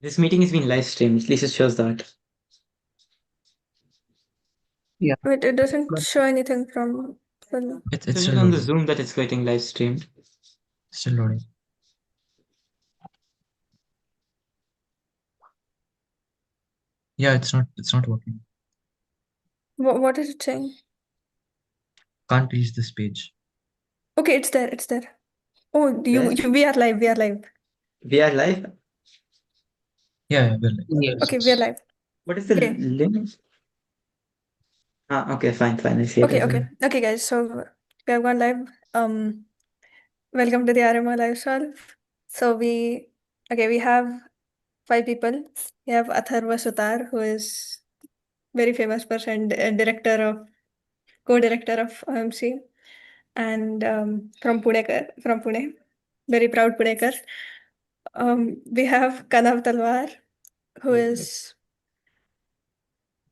This meeting is being live streamed. At least it shows that. Yeah, Wait, it doesn't but show anything from the. It It's says still it on the loading. Zoom that it's getting live streamed. Still loading. Yeah, it's not working. What is it saying? Can't reach this page. Okay, it's there. It's there. Oh, There? we are live. We are live. We are live? Yeah, we're live. yes, Okay, we are live. What is the Okay. link? Okay, fine. I see it Okay, as okay. well. Okay, guys. So we have gone live. Welcome to the RMO Livesolve. So we have 5 people. We have Atharva Sutar, who is very famous person, co-director of OMC, and from Pune, very proud Punekar. We have Kanav Talwar, who is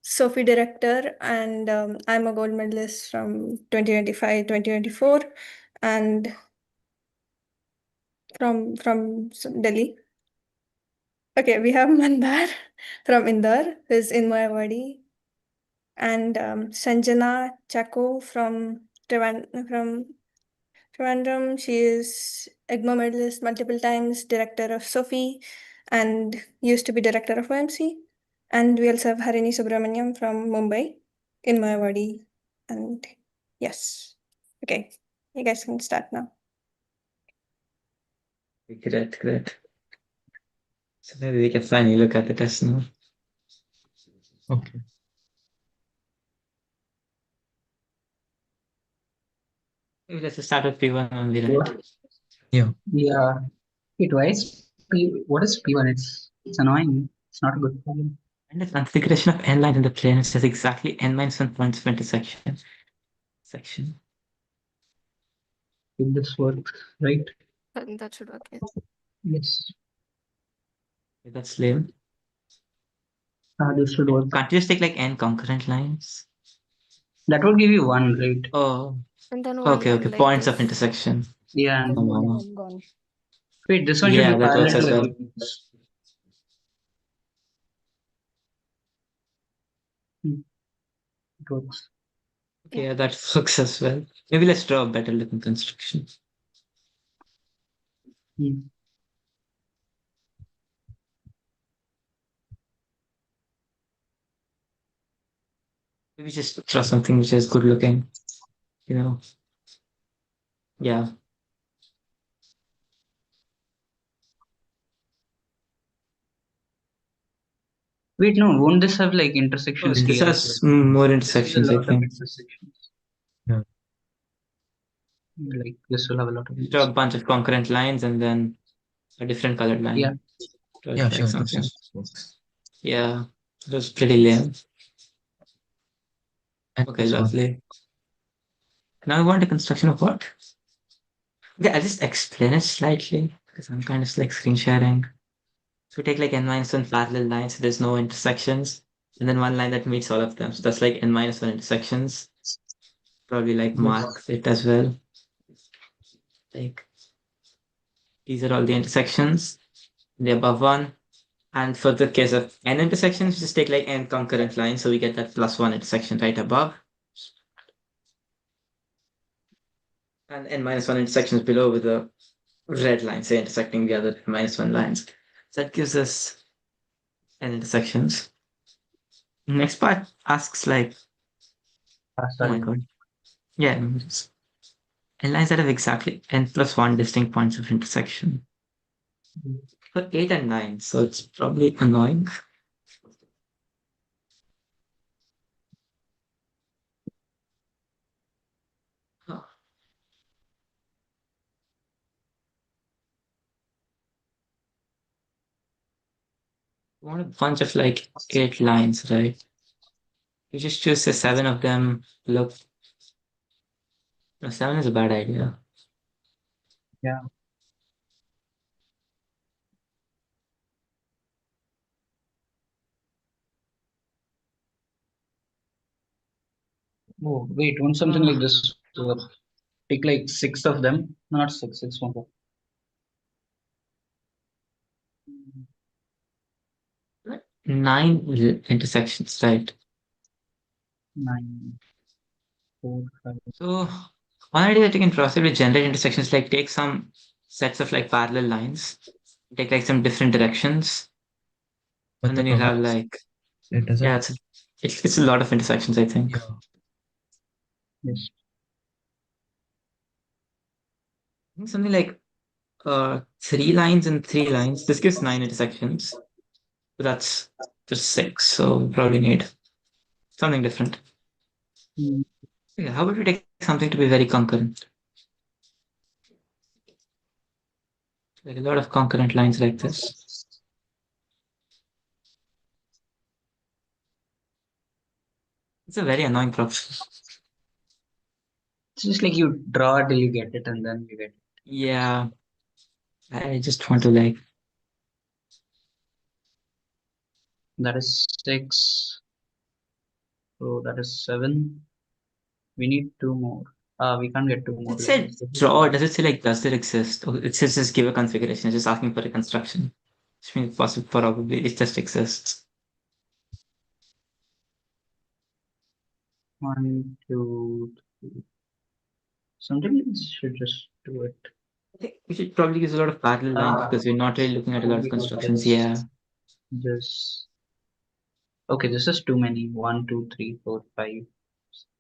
Sophie director, and I'm a gold medalist from 2025, 2024, and from Delhi. Okay, we have Mandar from Indore, who is INMO Awardee, and Sanjana Chako from Trivandrum. She is INMO medalist multiple times, director of Sophie, and used to be director of OMC. And we also have Harini Subramaniam from Mumbai, INMO Awardee. And yes, okay, you guys can start now. Great. So maybe we can finally look at the test now. Okay. Maybe let's just start with P1 only, right? Yeah. yeah. Wait, why is what is P1? It's annoying. It's not a good problem. And the configuration of n lines in the plane says exactly n minus 1 points of intersection. Section. If this works, right? That should work. Yes. Yes. That's lame. This should work. Can't you just take like n concurrent lines? That would give you one, right? Oh, And then one okay. line like Points of this. intersection. Yeah. And Oh, then wow. one gone. Wait, this one should Yeah, be that works parallel as to well. this. It works. Okay, yeah, that works as well. Maybe let's draw a better looking construction. Hmm. Maybe just draw something which is good looking, you know? Yeah. Wait, no, won't this have like Oh, intersections this here? has more This has a intersections, I lot of think. intersections. Yeah. Like this will have a lot of Just draw a these. bunch of concurrent lines and then a different colored line. Yeah. Draw it Yeah, like sure. something. This works. Yeah, it was pretty lame. And Okay, this one. lovely. Now we want a construction of what? Okay, I'll just explain it slightly because I'm kind of like screen sharing. So we take like n minus one parallel lines, so there's no intersections, and then one line that meets all of them. So that's like n minus one intersections. Probably like mark Yes. it as well. Like these are all the intersections, the above one. And for the case of n intersections, we just take like n concurrent lines, so we get that plus one intersection right above. And n minus one intersections below with a red line, say intersecting the other minus one lines. So that gives us n intersections. Next part asks like, oh my god. Yeah, n lines that have exactly n plus one distinct points of intersection. For 8 and 9, so it's probably annoying. Oh, we want a bunch of like 8 lines, right? You just choose the 7 of them. Look, no, 7 is a bad idea. Yeah. Oh, wait, won't something like this work? Take like 6 of them, not 6, 6 more. 9 intersections, right? 9, 4, 5. So one idea that you can proceed with generate intersections, like take some sets of like parallel lines, take like some different directions, But and the then you'll have problem is like, it yeah, doesn't. it's a lot of intersections, I think. Yeah. Yes. I think something like 3 lines and 3 lines. This gives 9 intersections. But that's just 6, so we probably need something different. Mm, Yeah, how about we take something to be very concurrent? Like a lot of concurrent lines like this. It's a very annoying proposition. It's just like you draw till you get it and then you get it. Yeah, I just want to like, That is 6. So that is 7. We need 2 more. We can't get 2 more it said lines. This is draw, hard. does it say like does it exist? Or it says just give a configuration, it's just asking for a construction. Which means possible probably it just exists. 1, 2, 3. Sometimes should just do it. I think we should probably use a lot of parallel lines because we're not really looking at a lot of constructions. Yeah. Just okay. This is too many. 1, 2, 3, 4, 5.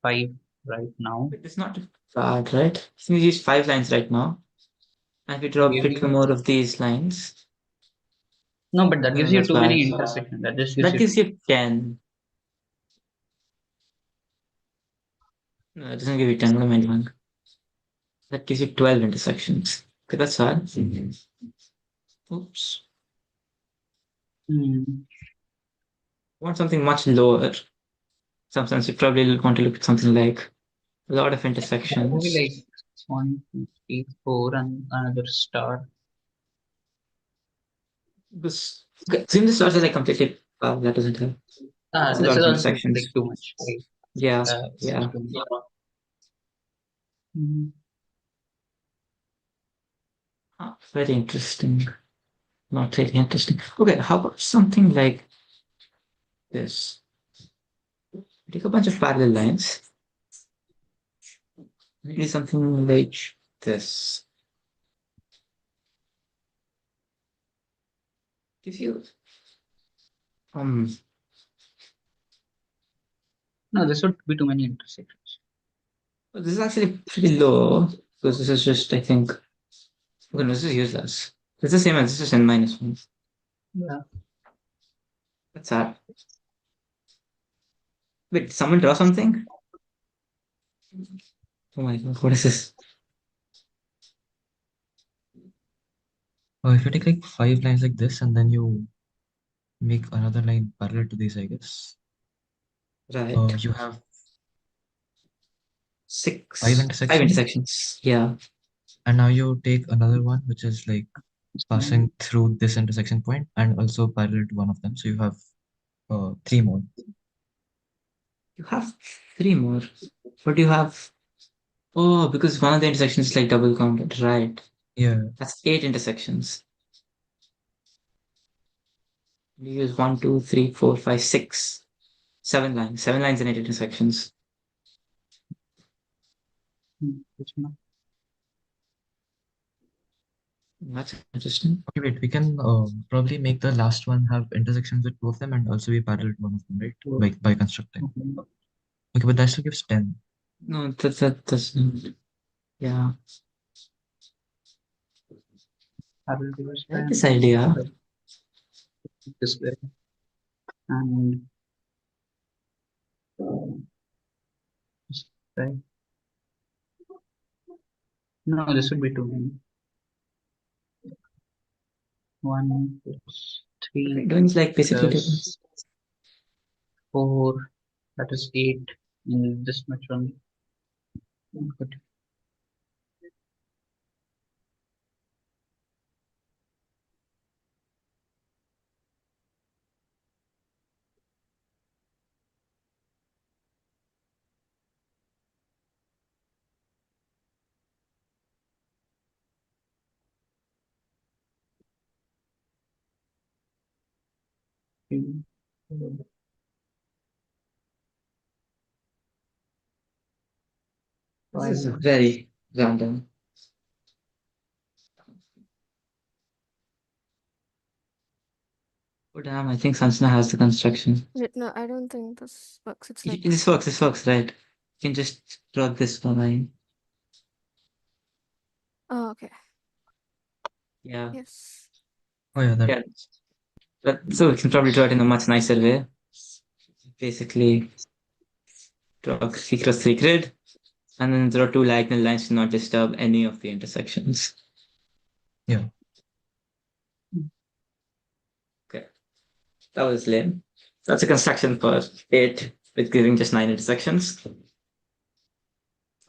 5 right now. But it's not bad, right? So we use 5 lines right now. And if we draw a Give bit me more of these lines, no, but that no, gives you that's too bad. many intersections. That just gives That you gives you 10. No, it doesn't give you 10. What am I doing? That gives you 12 intersections. Okay, that's hard. Oops. Hmm. Want something much lower. Sometimes you probably want to look at something like a lot of That will be intersections. like 1, 2, 3, 4, and another star. Because okay, assume the stars are like completely that doesn't help. That's a This lot is of also like intersections. too much. Right? Yeah, This is yeah. too much. Hmm. Very interesting. Not really interesting. Okay, how about something like this? Take a bunch of parallel lines. Maybe something like this. Gives you um No, this would be too many intersections. this is actually pretty low because this is just I think okay, no, this is useless. It's the same as this is n-1. Yeah. That's sad. Wait, someone draw something? Oh my god, what is this? If you take like 5 lines like this and then you make another line parallel to these, I guess. Right. You have 5 Five intersections, intersections. Yeah. and now you take another one which is like passing through this intersection point and also parallel to one of them. So you have 3 more. You have 3 more. But you have oh, because one of the intersections is like double counted, right? Yeah, That's 8 intersections. You use 1, 2, 3, 4, 5, 6, 7 lines. 7 lines and 8 intersections. Which one? That's interesting. okay, wait, we can probably make the last one have intersections with 2 of them and also be parallel to one of them, right? By constructing. Okay. Okay, but that still gives 10. No, that doesn't. Yeah. I will do I like this and idea. this way. And this way. No, this would be too many. 1 plus What we're 3 doing is like basically doing. plus 4. That is 8 in this much only. Good. This is very random. Oh damn, I think Sanjana has the construction. Wait, no, I don't think this works. It's like This works, right? You can just draw this one line. oh, okay. Yeah. Yes. Oh yeah, that Yeah. But, so we can probably draw it in a much nicer way. Basically, draw a 3x3 grid, and then draw two diagonal lines to not disturb any of the intersections. yeah. Okay. That was lame. That's a construction for 8 with giving just 9 intersections.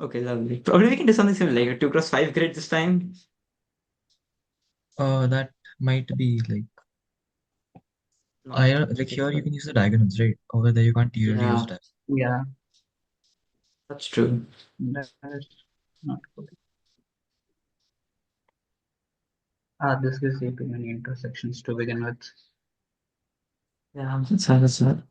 Okay, lovely. Probably we can do something similar, like a 2x5 grid this time. That might be like Not like here you can use the diagonals, right? Over there you can't really use Yeah, diagonals. Yeah, that's true. that is not good. This gives you too many intersections to begin with. Yeah, that's hard.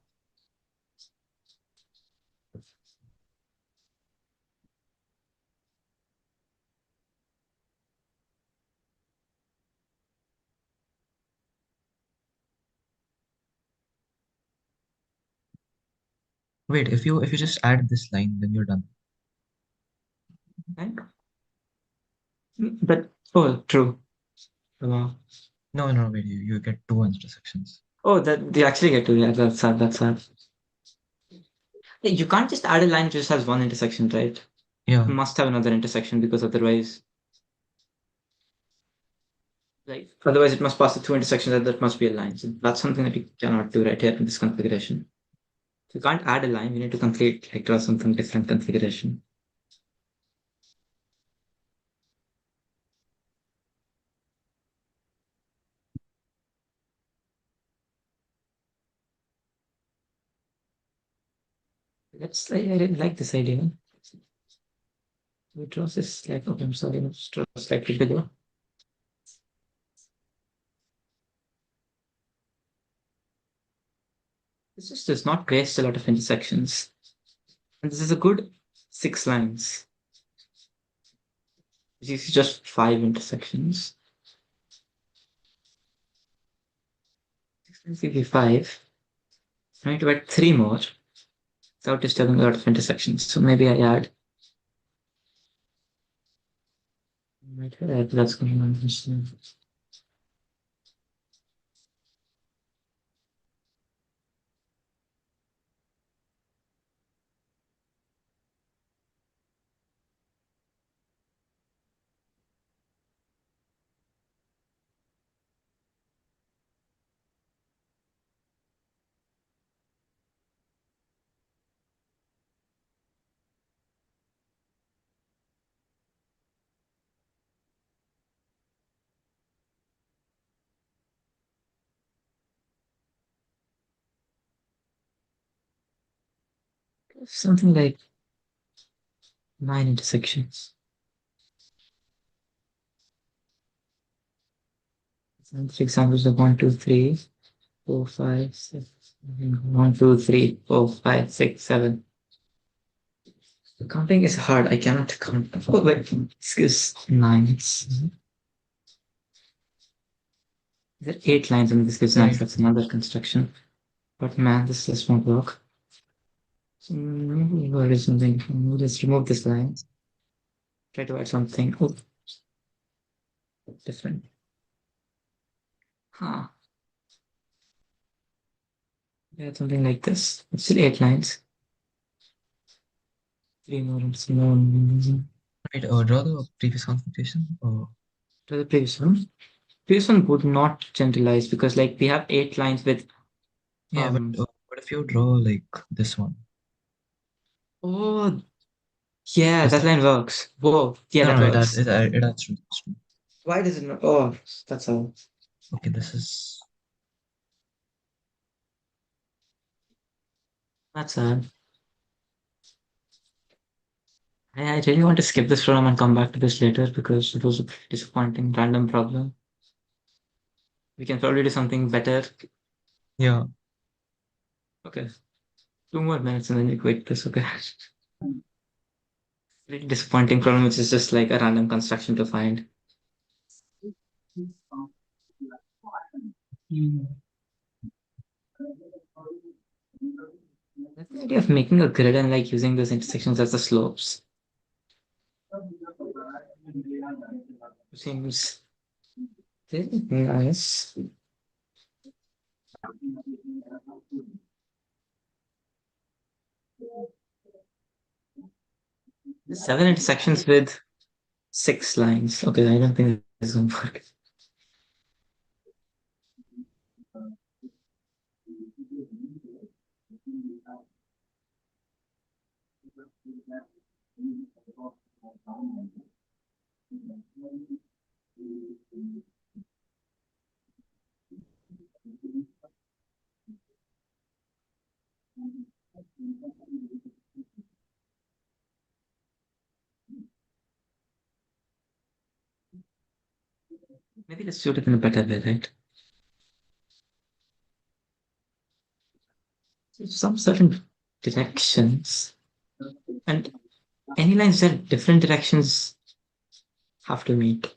Wait, if you just add this line, then you're done. Right? But, oh, true. Uh, No, wait, you get two intersections. oh, that you actually get to, yeah, that's hard, that's hard. Hey, you can't just add a line that just has one intersection, right? Yeah, You must have another intersection because otherwise, otherwise it must pass the two intersections and that must be a line. So that's something that you cannot do right here in this configuration. If you can't add a line, you need to complete, like, draw something different configuration. I really like this idea. We draw this like, okay, I'm sorry, let's draw slightly bigger. This just does not waste a lot of intersections. And this is a good 6 lines. This is just 5 intersections. 6 lines give you 5. I need to add 3 more without disturbing a lot of intersections. So maybe I add. Might add that's going on. Something like 9 intersections. And for examples of 1, 2, 3, 4, 5, 6. 1, 2, 3, 4, 5, 6, 7. Counting is hard. I cannot count. Oh, wait. This is 9. There are 8 lines and this gives 9. right. That's another construction. But man, this won't work. So maybe what is something? Let's remove this line. Try to add something. Oh, different. Huh. Yeah, something like this. It's still 8 lines. 3 more and 3 more. Wait, draw the previous configuration. To the previous one. Previous one would not generalize because like we have 8 lines with Yeah, but what if you draw like this one? oh yeah, Does that that? line works. Whoa, yeah, No, that no, works. it adds to this one. Why does it not? Oh, that's all. Okay, this is That's sad. I really want to skip this program and come back to this later because it was a disappointing random problem. We can probably do something better. yeah. Okay. 2 more minutes and then you quit this, okay. Really disappointing problem, which is just like a random construction to find. That's the idea of making a grid and like using those intersections as the slopes. Seems really nice. There's 7 intersections with 6 lines. Okay, I don't think this will work. Maybe let's shoot it in a better way, right? Some certain directions, and any lines that different directions have to meet.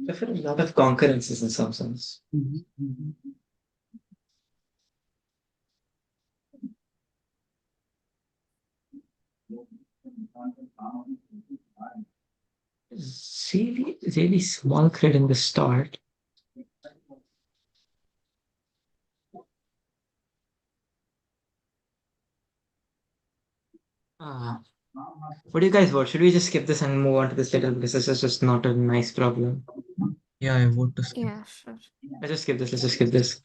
I feel a lot of concurrences in some sense. Really, really small grid in the start. What do you guys vote? Should we just skip this and move on to this later? Because this is just not a nice problem. Yeah, I vote to skip. Yeah, sure. Let's just skip this. Let's just skip this.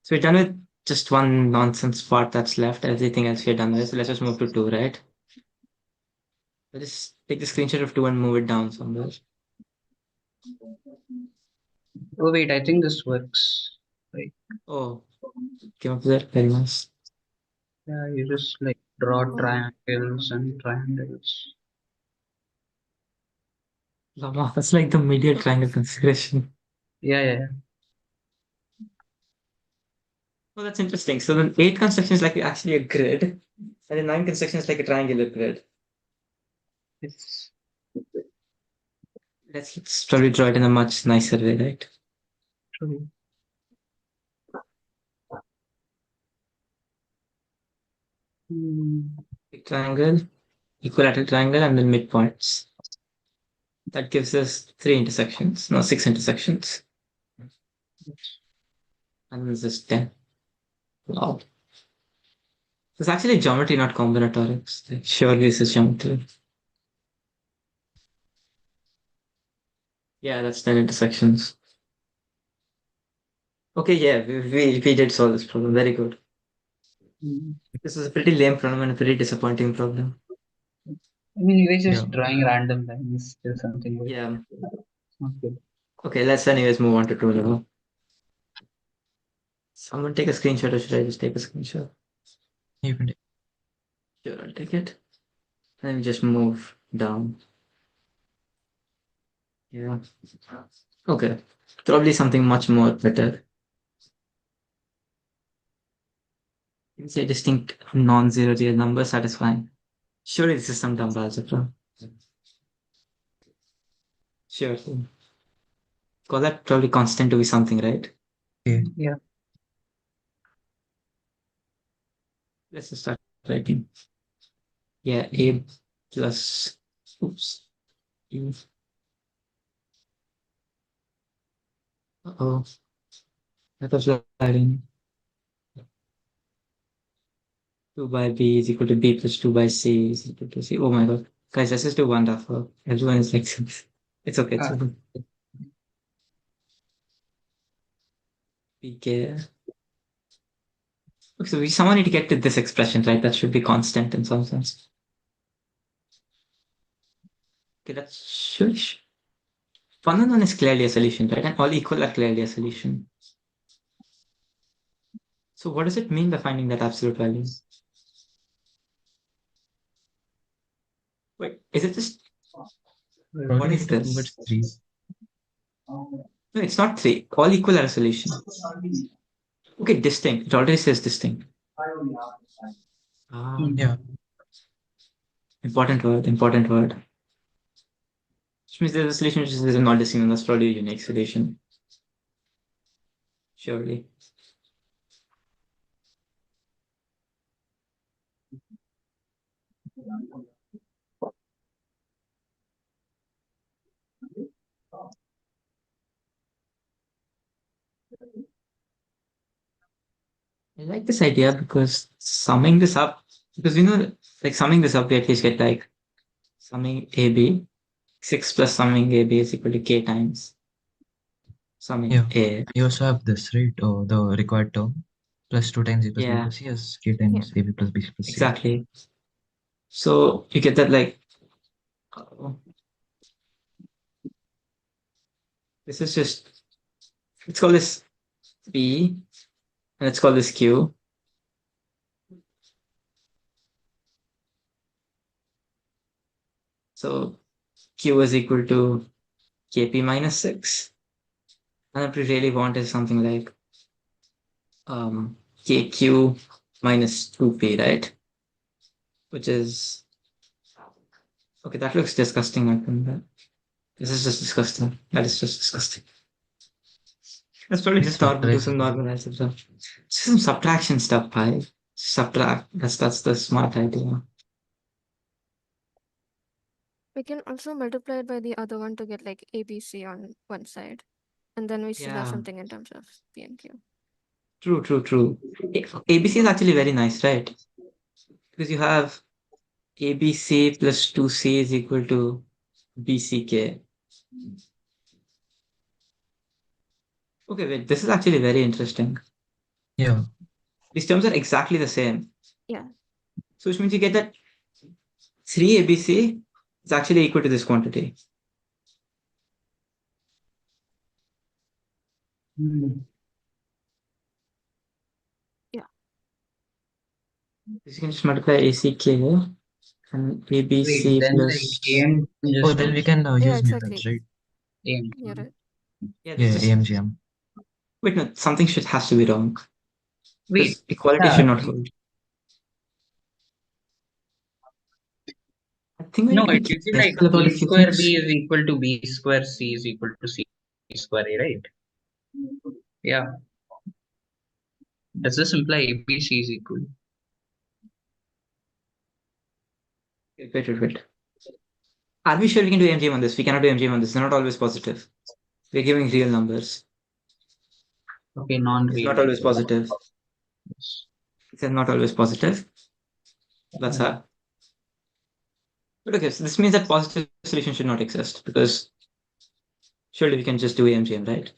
So we're done with just one nonsense part that's left. Everything else we're done with. So let's just move to 2, right? Let's just take the screenshot of 2 and move it down somewhere. Oh wait, I think this works. Like, Oh, came up with that. Very nice. yeah, you just like draw Oh. triangles and triangles. Wow, that's like the medial triangle configuration. Yeah. Oh, that's interesting. So then 8 construction is like actually a grid, and then 9 construction is like a triangular grid. It's Let's probably draw it in a much nicer way, right? true. Big triangle, equilateral triangle, and then midpoints. That gives us 3 intersections, no, 6 intersections. And this is 10. Wow. It's actually geometry, not combinatorics. Like, surely this is geometry. Yeah, that's 10 intersections. Okay, yeah, we did solve this problem. Very good. This is a pretty lame problem and a pretty disappointing problem. I mean, you guys just Yeah. drawing random lines or something like Yeah. it's not good. Okay, let's anyways move on to 2 level. Someone take a screenshot, or should I just take a screenshot? You can take. Sure, I'll take it. And just move down. Yeah. Okay. Probably something much more better. You can say distinct non-zero real number satisfying. Surely this is some dumb algebra. Sure. Call that probably constant to be something, right? Okay. Yeah. Let's just start writing. Yeah, A plus, oops. E. Uh-oh. That was writing. 2 by B is equal to B plus 2 by C is equal to C. Oh my god. Guys, let's just do one daffer. Everyone is like, it's okay. It's okay. PK. Okay, so we somehow need to get to this expression, right? That should be constant in some sense. Okay, that's should. 1 and 1 is clearly a solution, right? And all equal are clearly a solution. So what does it mean by finding that absolute value? Wait, is it just Probably what is need to prove this? it's 3. No, it's not 3. All equal are a solution. Okay, distinct. It already says distinct. Yeah. Important word, important word. Which means there's a solution which is not distinct, and that's probably a unique solution. Surely. I like this idea because summing this up, because like summing this up, we at least get like summing AB. 6 plus summing AB is equal to K times summing Yeah. A. You also have this, right? The required term plus 2 times A plus B Yeah, plus C as K times AB plus B plus C. exactly. So you get that like, this is just, let's call this P and let's call this Q. So Q is equal to KP minus 6. And what we really want is something like KQ minus 2P, right? Which is, okay, that looks disgusting. I think that this is just disgusting. That is just disgusting. Let's probably just do some normal algebra. Just some subtraction stuff, Pi. Subtract. That's the smart idea. We can also multiply it by the other one to get like ABC on one side. And then we still have Yeah. something in terms of P and Q. True. ABC is actually very nice, right? Because you have ABC plus 2C is equal to BCK. Okay, wait, this is actually very interesting. Yeah. These terms are exactly the same. Yeah. So which means you get that 3ABC is actually equal to this quantity. Yeah. You can just multiply ACK and ABC Wait, then like plus. AM Oh, just then we goes can Yeah, use exactly. methods, right? AM. You're right. Yeah, Yeah, this is, AMGM. wait, no, something has to be wrong. Wait, Because equality should not hold. I think we no, need to be it should be like careful about A a few square things. B is equal to B square C is equal to C square A, right? Yeah. Does this imply ABC is equal? Wait. Are we sure we can do MGM on this? We cannot do MGM on this. They're not always positive. We're giving real numbers. Okay, It's non-real. not always positive. Yes. It's not always positive. That's how. But okay, so this means that positive solution should not exist because surely we can just do AMGM, right?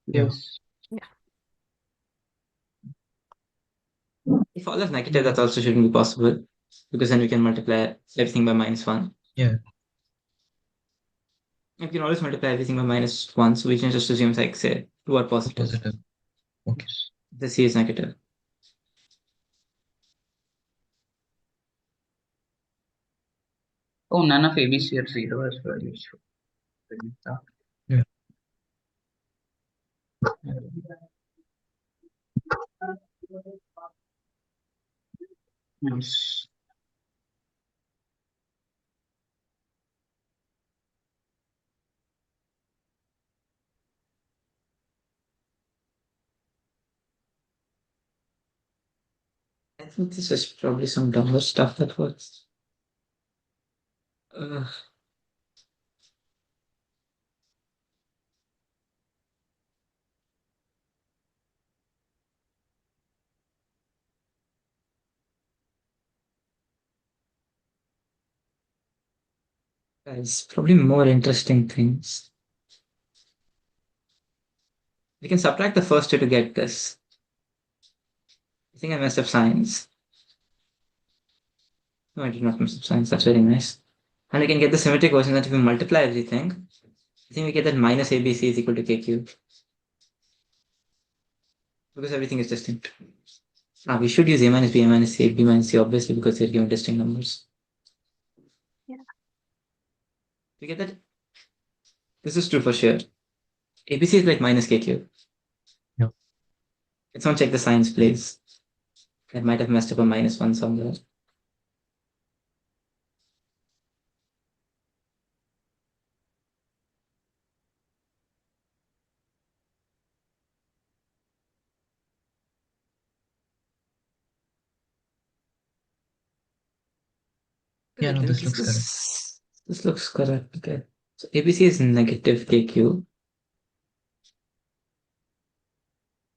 Yes. If all is negative, that also shouldn't be possible because then we can multiply everything by -1. Yeah. We can always multiply everything by -1, so we can just assume, like, say, 2 are positive. Positive. Okay. The C is negative. Oh, none of ABC are 0 as well. Yeah. Nice. I think this is probably some dumber stuff that works. Guys, probably more interesting things. We can subtract the first two to get this. I think I messed up signs. No, I did not mess up signs. That's very nice. And we can get the symmetric version that if we multiply everything, I think we get that minus ABC is equal to KQ. Because everything is distinct. We should use A minus B, A minus C, B minus C, obviously, because they're given distinct numbers. Yeah. We get that. This is true for sure. ABC is like minus KQ. Yeah. Someone check the signs, please. I might have messed up a -1 somewhere. Yeah, no, Wait, this looks correct. This looks correct. Okay. So ABC is negative KQ.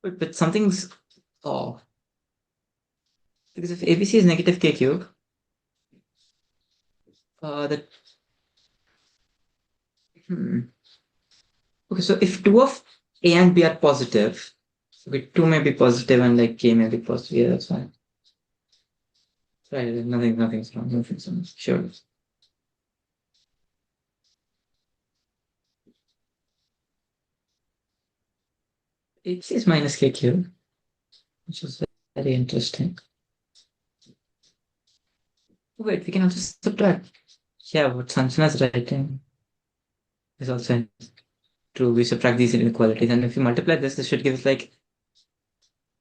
But something's off. Because if ABC is negative KQ, that okay, so if two of A and B are positive, okay, 2 may be positive and like K may be positive. Yeah, that's fine. Right, nothing's wrong. Nothing's wrong. Sure. ABC is minus KQ, which is very interesting. Wait, we can also subtract. Yeah, what Sanjana's writing is also true. We subtract these inequalities, and if you multiply this should give us like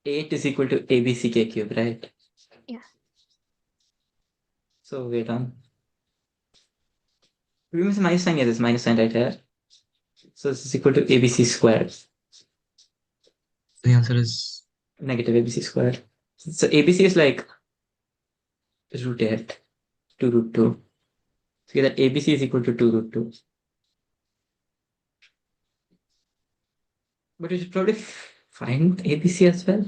8 is equal to ABCK cube, right? Yeah. So wait on. We must minus sign here, this minus sign right here. So this is equal to ABC squared, The answer is negative ABC squared. So ABC is like root 8 to root 2. So that ABC is equal to 2 root 2. But we should probably find ABC as well.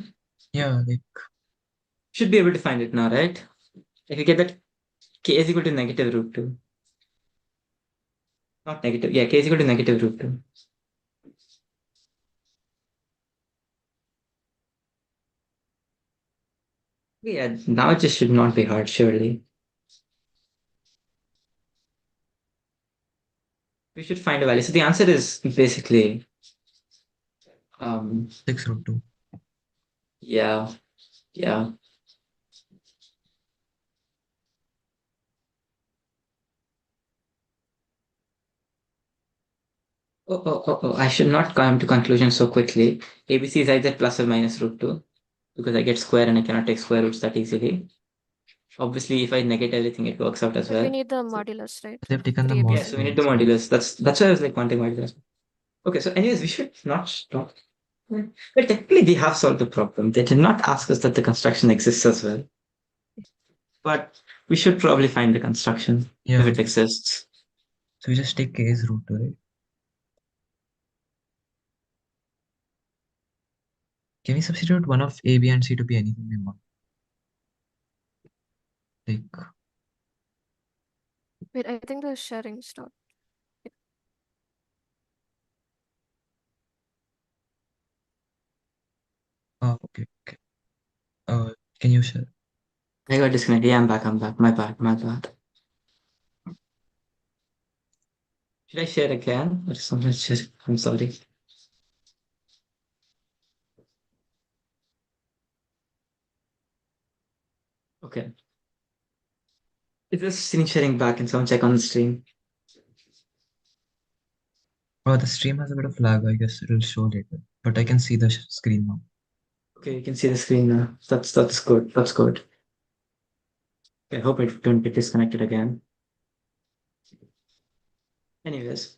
yeah, like Should be able to find it now, right? If you get that K is equal to negative root 2. Not negative. Yeah, K is equal to negative root 2. Yeah, now it just should not be hard, surely. We should find a value. So the answer is basically 6 root 2. yeah. Yeah. Oh, I should not come to conclusion so quickly. ABC is either plus or minus root 2 because I get square and I cannot take square roots that easily. Obviously, if I negate everything, it works out as But we well. need the modulus, right? They've taken the 3 mod. Yeah, so we need the modulus. That's why I was like wanting modulus. Okay, so anyways, we should not stop. Well, technically, we have solved the problem. They did not ask us that the construction exists as well. But we should probably find the construction if Yeah. it exists. So we just take K as root 2, right? Can we substitute one of A, B, and C to be anything we want? Like, Wait, I think the sharing stopped. oh, okay, okay. Can you share? I got disconnected. Yeah, I'm back. My bad. Should I share again? Or someone share? I'm sorry. Okay. Is this screen sharing back and someone check on the stream? Oh, the stream has a bit of lag. I guess it'll show later. But I can see the screen now. Okay, you can see the screen now. That's good. That's good. Okay, I hope it don't get disconnected again. Anyways,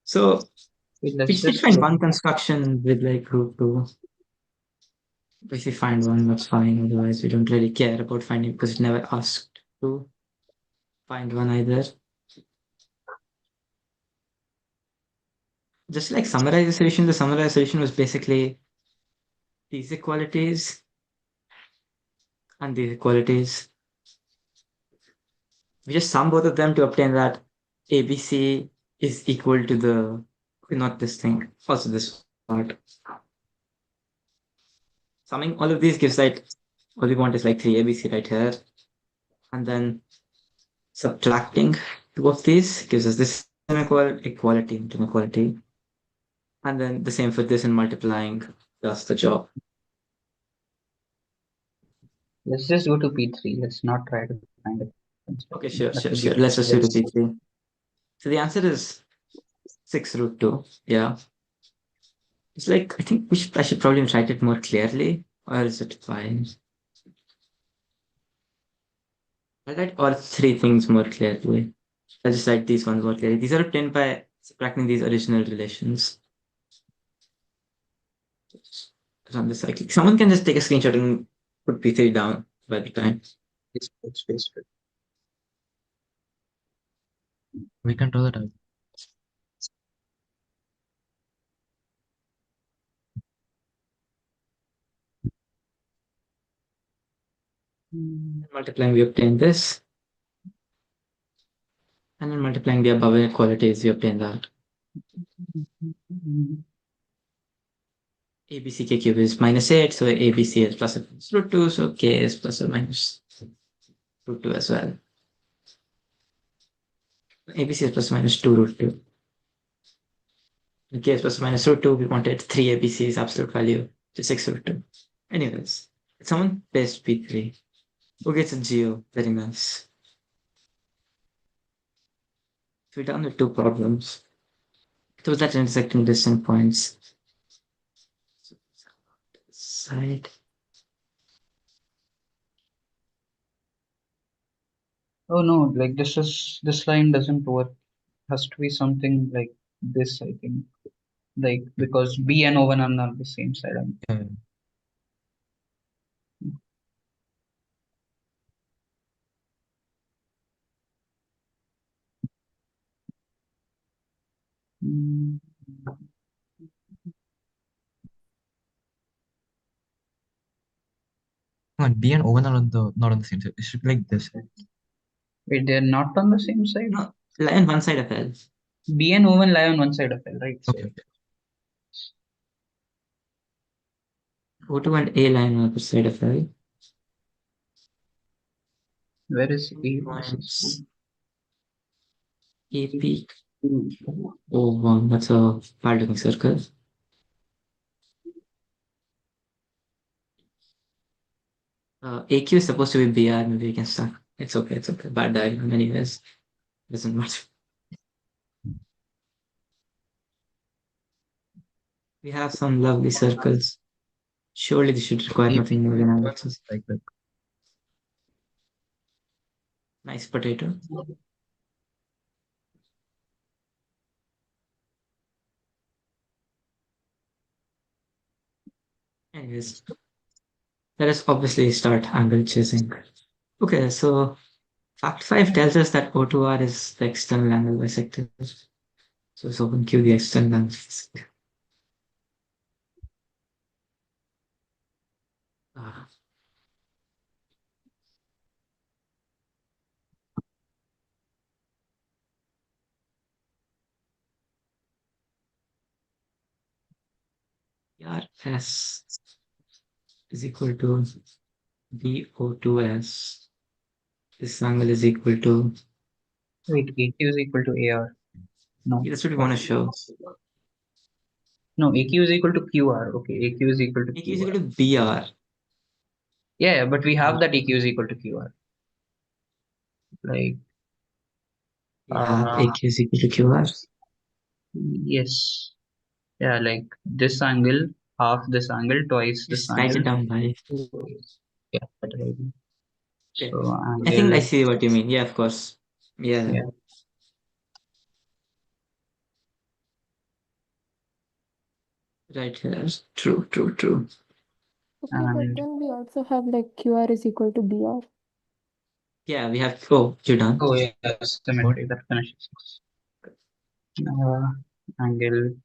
so Wait, we let's just need to just find one construction with like root 2. If we find one, that's fine. Otherwise, we don't really care about finding because it never asked to find one either. Just like summarize the solution, the summarized solution was basically these equalities and these equalities. We just sum both of them to obtain that ABC is equal to the, not this thing, also this part. Summing all of these gives like, all we want is like 3 ABC right here. And then subtracting 2 of these gives us this equality into inequality. And then the same for this and multiplying does the job. let's just go to P3. Let's not try to find it. Okay, sure. That would be Let's just do the less. P3. So the answer is 6 root 2. Yeah. It's like, I think I should probably write it more clearly, or is it fine? I'll write all three things more clearly. I'll just write these ones more clearly. These are obtained by subtracting these original relations. Just run the cycle. Someone can just take a screenshot and put P3 down by the time. It's pasted. We can draw that out. Multiplying, we obtain this. And then multiplying the above inequalities, we obtain that. ABCK cube is -8, so ABC is plus or minus root 2, so K is plus or minus root 2 as well. ABC is plus or minus 2 root 2. In K is plus or minus root 2, we wanted 3 ABC's absolute value to 6 root 2. Anyways, someone paste P3. Who gets a geo? Very nice. So we're done with 2 problems. Those that intersecting distant points. Side. Oh no, like this line doesn't work. Has to be something like this, I think. Like because B and O1 are not the same side. Yeah. Mm, Come on, B and O1 are not on the same side. It should be like this. Wait, they're not on the same side? No, lie on one side of L. B and O1 lie on one side of L, right? So Okay. O2 and A line on the side of L. where is A? Points AP Two. O1. That's a bad looking circle. AQ is supposed to be BR. Maybe we can start. It's okay. It's okay. Bad diagram, anyways. Doesn't matter. We have some lovely circles. Surely this should require A- nothing more than analysis. Like that. Nice potato. Anyways, let us obviously start angle chasing. Okay, so fact 5 tells us that O2R is the external angle bisector. So open Q the external angle bisector. Ah. RS is equal to BO2S. This angle is equal to. Wait, AQ is equal to AR. No. That's what we want to show. No, AQ is equal to QR. Okay, AQ is equal to AQ is equal QR. to BR. Yeah, but we have that AQ is equal to QR. Like, We have uh, AQ is equal to QR. yes. Yeah, like this angle, half this angle, twice this Just write it angle. down by. Yeah, better idea. Okay. So I think I angle, see what you mean. Yeah, of course. Yeah. yeah. Right here. True, true, true. Okay, but And then we also have like QR is equal to BR. Yeah, we have. Oh, you're done. oh yeah, symmetry that finishes. Angle That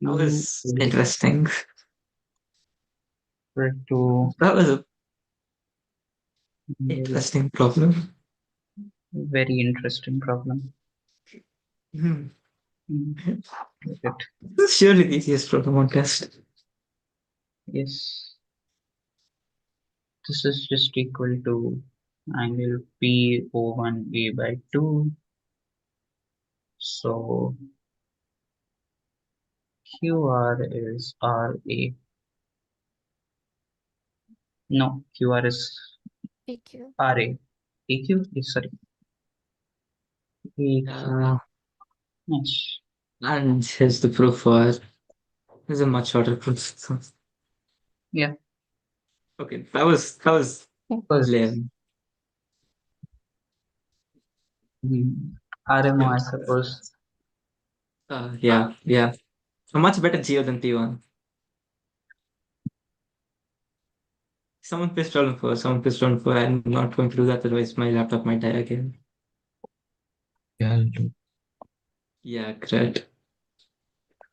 Q was is interesting. equal to That was a angle. interesting problem. Very interesting problem. Hmm. Mm, look at This is surely the easiest problem on test. yes. This is just equal to angle PO1A by 2. So QR is RA. No, QR is AQ. RA. AQ? Yes, sorry. AQ. Yeah. Nice. And here's the proof for This is a much shorter proof. Yeah. Okay, that was First, lame. RMO, Yeah. I suppose. Yeah. A much better geo than P1. Someone pissed on 4, someone pissed on 4. I'm not going to do that, otherwise my laptop might die again. Yeah, I'll do. Yeah, great.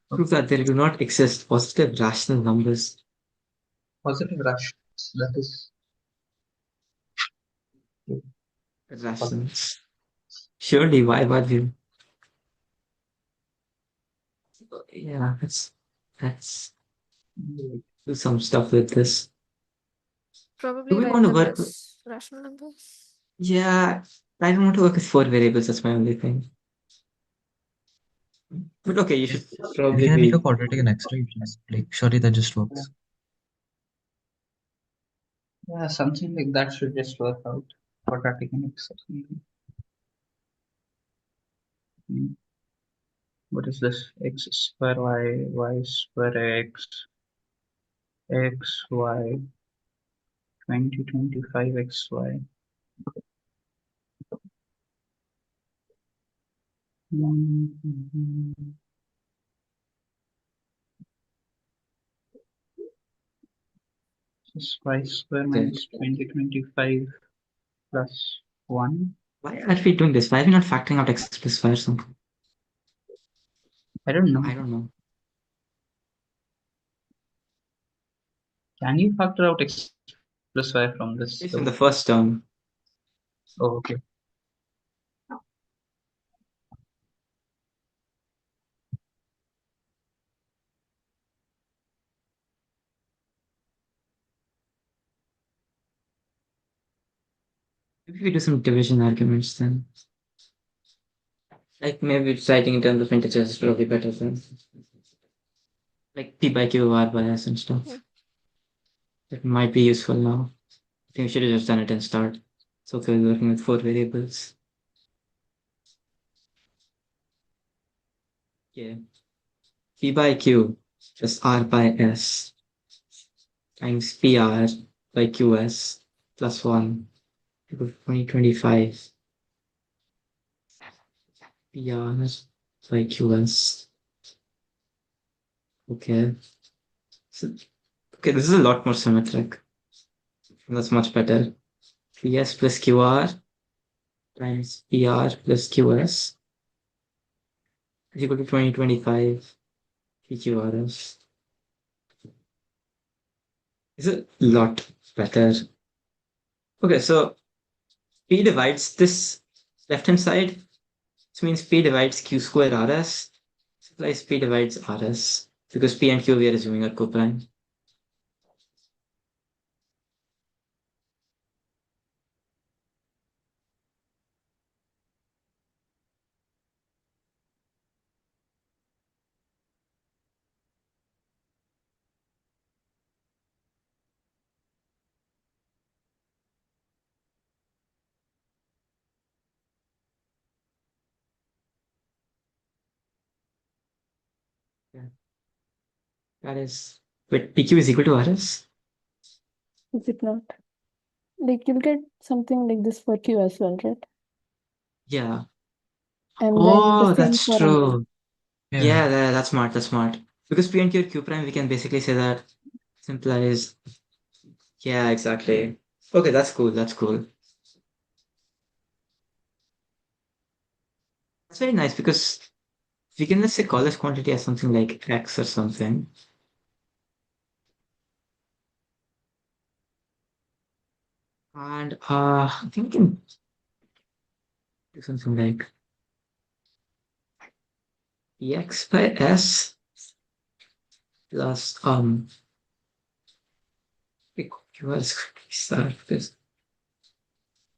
Prove that there do not exist positive rational numbers. Positive rush. That is Rationals. Surely, why would you? Yeah, let's do some stuff with this. Do Probably we like want to the work with, less rational numbers. yeah, I don't want to work with 4 variables, that's my only thing. But okay, you should We probably can make a be, quadratic and extra. Like, surely that just works. Yeah, something like that should just work out. Quadratic and x or something. What is this? X square y, y square x, y, 2025 xy. Just y square okay. minus 2025 plus 1. Why are we doing this? Why are we not factoring out x plus 5 or something? I don't know. I don't know. Can you factor out x plus y from this? It's in the first term. Oh, okay. Maybe we do some division arguments then. Like maybe writing in terms of integers is probably better than like p by q r by s and stuff. Yeah. That might be useful now. I think we should have just done it and start. It's okay with working with 4 variables. Yeah. P by q just r by s times pr by qs plus 1 equal to 2025 pr by qs. Okay. So, okay, this is a lot more symmetric. That's much better. PS plus QR times PR plus QS is equal to 2025 PQRS. Is a lot better. Okay, so P divides this left hand side. This means P divides Q square RS. This implies P divides RS because P and Q we are assuming are coprime. Yeah. That is, wait, PQ is equal to RS? Is it not? Like you'll get something like this for Q as well, right? Yeah. And then the Oh, same that's for RS. true. Yeah. Yeah, that's smart. That's smart. Because P and Q are Q prime, we can basically say that this implies. Yeah, exactly. Okay, that's cool. That's cool. That's very nice because we can, let's say, call this quantity as something like x or something. And I think we can do something like x by s plus equals because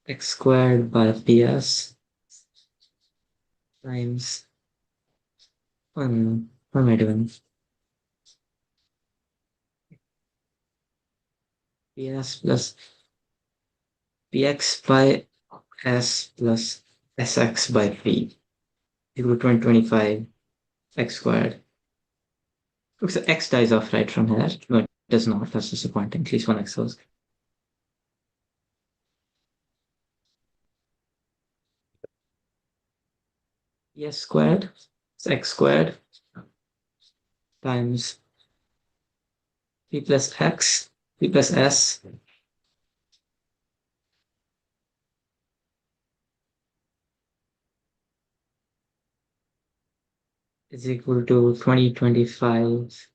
x squared by ps times what am I doing? Ps plus px by s plus sx by p equal to 2025 x squared. Okay, so x dies off right from here. No, it does not. That's disappointing. At least one x goes. Yes squared. It's x squared times p plus x, p plus s is equal to 2025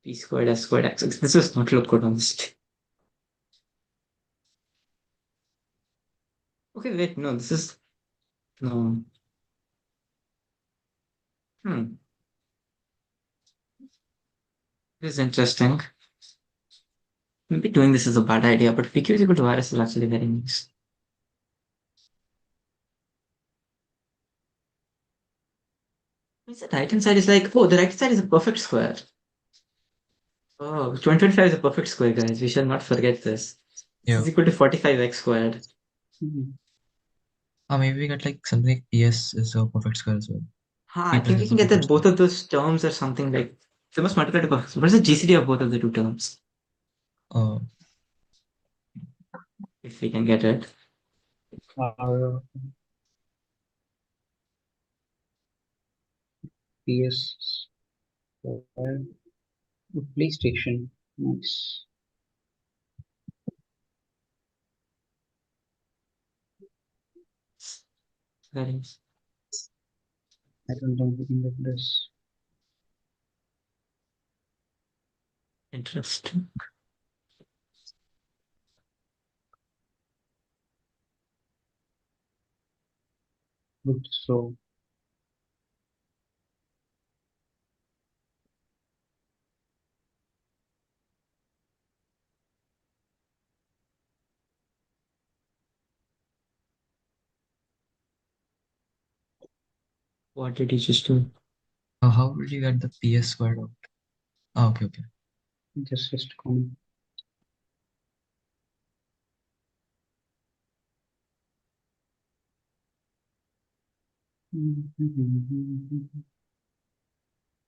p squared s squared x. This does not look good on this. Okay, wait, no, this is no. Hmm, this is interesting. Maybe doing this is a bad idea, but PQ is equal to RS is actually very nice. Means the right hand side is like, oh, the right side is a perfect square. Oh, 2025 is a perfect square, guys. We shall not forget this. This Yeah. is equal to 45x squared. Mhm. Maybe we get like something like PS is a perfect square as well. I P think plus we is can a get that perfect both square. of those terms are something like they must multiply to perfect. What is the GCD of both of the two terms? Uh, If we can get it. R PS PlayStation. Nice. Very I don't think we can get this. interesting. Good. So What did you just do? how did you get the PS squared out? Okay, okay. just comment.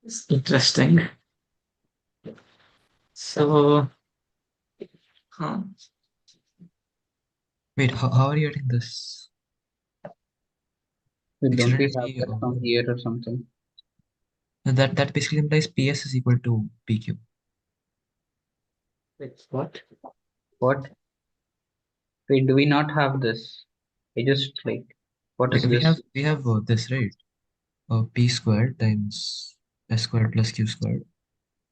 It's interesting. So, huh. Wait, how are you getting this? Don't Shouldn't we it have be that from here or something? that basically implies PS is equal to PQ. Wait, what? What? Wait, do we not have this? I just like, what Like is this? we have this, right? P squared times S squared plus Q squared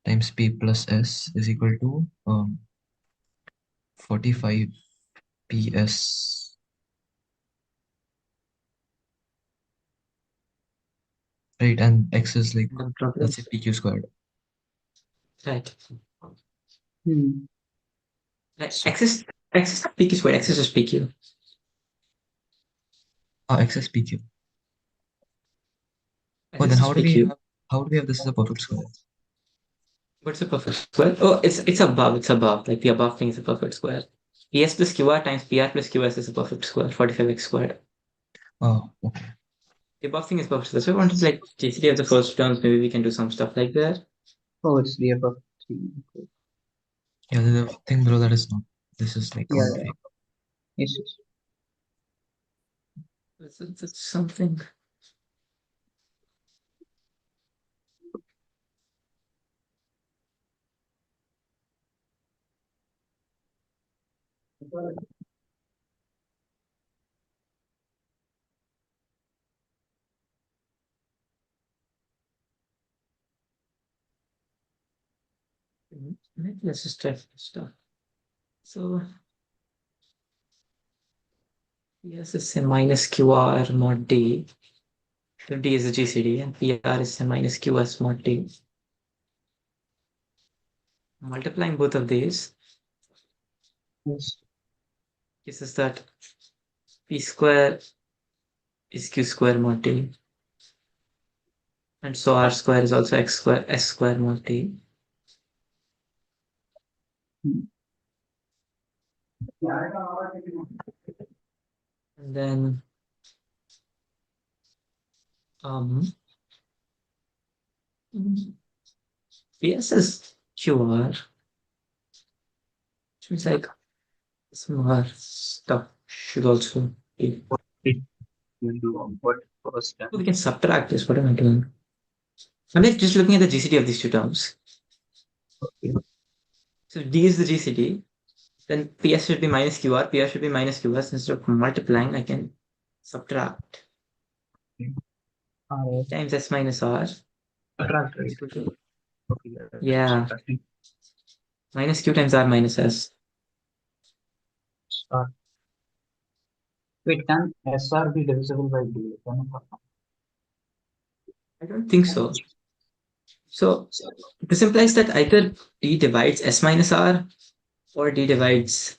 times P plus S is equal to 45 PS, right? And X is like, No problem. let's say PQ squared. Right. Hmm. So X is not PQ squared, X is just PQ. X is PQ. X Oh, is then just PQ. how do we have this as a perfect square? What's a perfect square? Oh, it's above. It's above. Like the above thing is a perfect square. PS plus QR times PR plus QS is a perfect square. 45x squared. Oh, okay. The above thing is perfect square. So I wanted like GCD of the first terms. Maybe we can do some stuff like that. Oh, it's the above three. Okay. Yeah, the thing below that is not. This is like Yeah, all yeah. fake. Yes, yes. It's something. Maybe let's just try stuff. So yes, it's a minus QR mod D. So D is the GCD and PR is a minus QS mod D. Multiplying both of these Yes. gives us that P square is Q square mod D. And so R square is also X square, S square mod D. Hmm. And then um PS is QR, which means like some more stuff should also be. What did you do? What was Oh, we done? can subtract this. What am I doing? I'm like just looking at the GCD of these two terms. Okay. So D is the GCD. Then PS should be minus QR. PR should be minus QS. Instead of multiplying, I can subtract. R Times S minus R subtract, is right? equal to, Okay. yeah, Subtracting. minus Q times R minus S. R. Wait, can SR be divisible by D? Can it? I don't think so. So this implies that either D divides S minus R or D divides,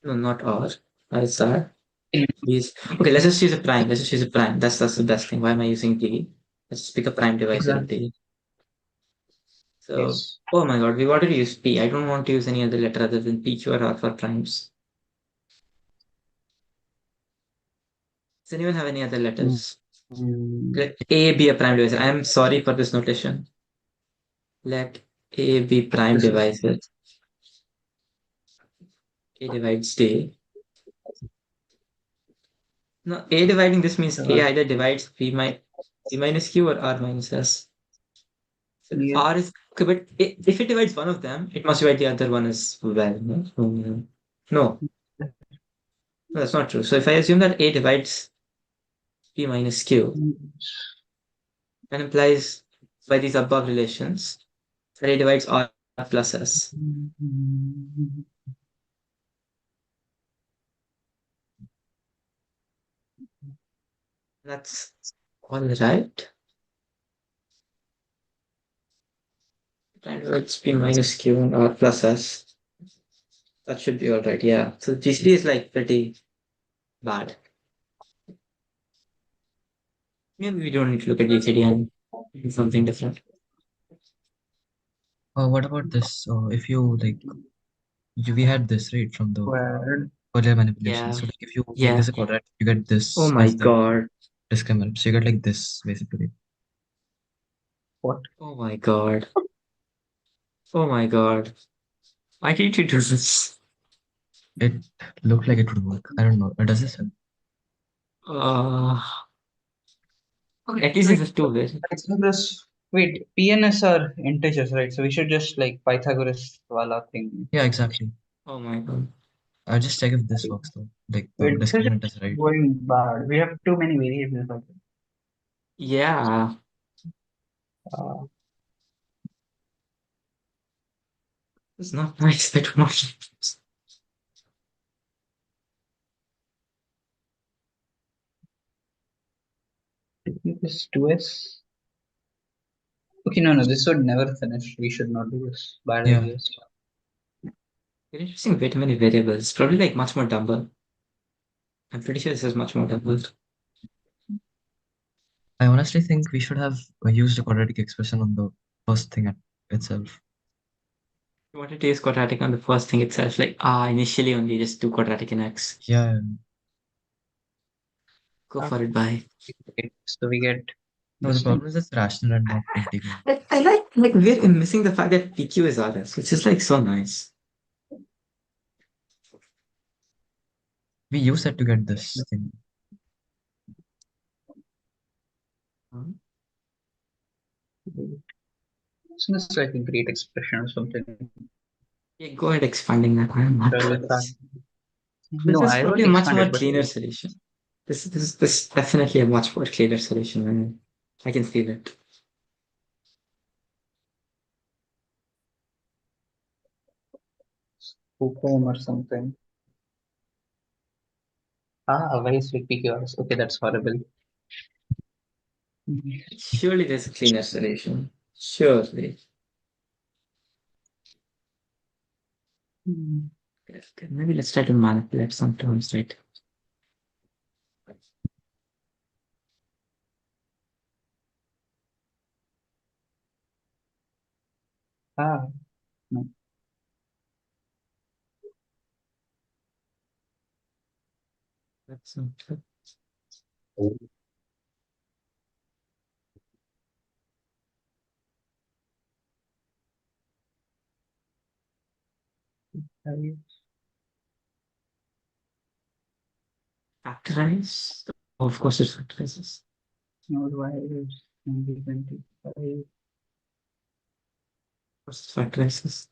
no, not R, it's R. These, okay, let's just use a prime. Let's just use a prime. That's the best thing. Why am I using D? Let's just pick a prime divisor of Exactly. D. So, Yes. oh my god, we've already used P. I don't want to use any other letter other than P, Q, or R for primes. Does anyone have any other letters? Let A be a prime divisor. I am sorry for this notation. Let A be prime This is divisor. A divides D. No, A dividing this means A either divides P minus Q or R minus S. So yeah. R is okay, but if it divides one of them, it must divide the other one as well. No, no, that's not true. So if I assume that A divides P minus Q, that implies by these above relations that A divides R plus S. That's all right. And it's P minus Q and R plus S. That should be all right. Yeah. So GCD is like pretty bad. Maybe we don't need to look at GCD and do something different. What about this? If you like, we had this right from the Squared. earlier manipulation. Yeah. So like, if you make Yeah. this a quadratic, you get Oh this my as the god. discriminant. So you get like this basically. What? Oh my god. Oh my god. Why did you do this? It looked like it would work. I don't know. Does this help? Uh, okay, at least Wait, this is two ways. Pythagoras. Wait, PNS are integers, right? So we should just like Pythagoras wala thing. Yeah, exactly. Oh my god. I'll just check if this works though. Like the Wait, this is discriminant is right. going bad. We have too many variables. Yeah. Uh, It's not nice. I don't know. this 2s. Okay, no, this would never finish. We should not do this. Bad Yeah. ideas. You're introducing way too many variables. Probably like much more dumber. I'm pretty sure this is much more dumber. I honestly think we should have used a quadratic expression on the first thing itself. You wanted to use quadratic on the first thing itself. Like, initially only just do quadratic in X. Yeah. Go for it, bye. Okay, so we get No, the this thing. problem is it's rational and not integral. I like we're missing the fact that PQ is RS, which is like so nice. We use that to get this thing. Hmm? So this is like a great expression or something. Yeah, go ahead expanding that. I'm not. Start with that. This No, is I probably won't a much expand more it, but cleaner solution. This is definitely a much more cleaner solution. I can feel it. home or something. Why is with PQRs? Okay, that's horrible. Surely there's a cleaner solution. Surely. Hmm. Okay, maybe let's try to manipulate some terms, right? No. That's not. 5, Factorize? Oh, of course, it factorizes. node y is 2025. Of course, it factorizes.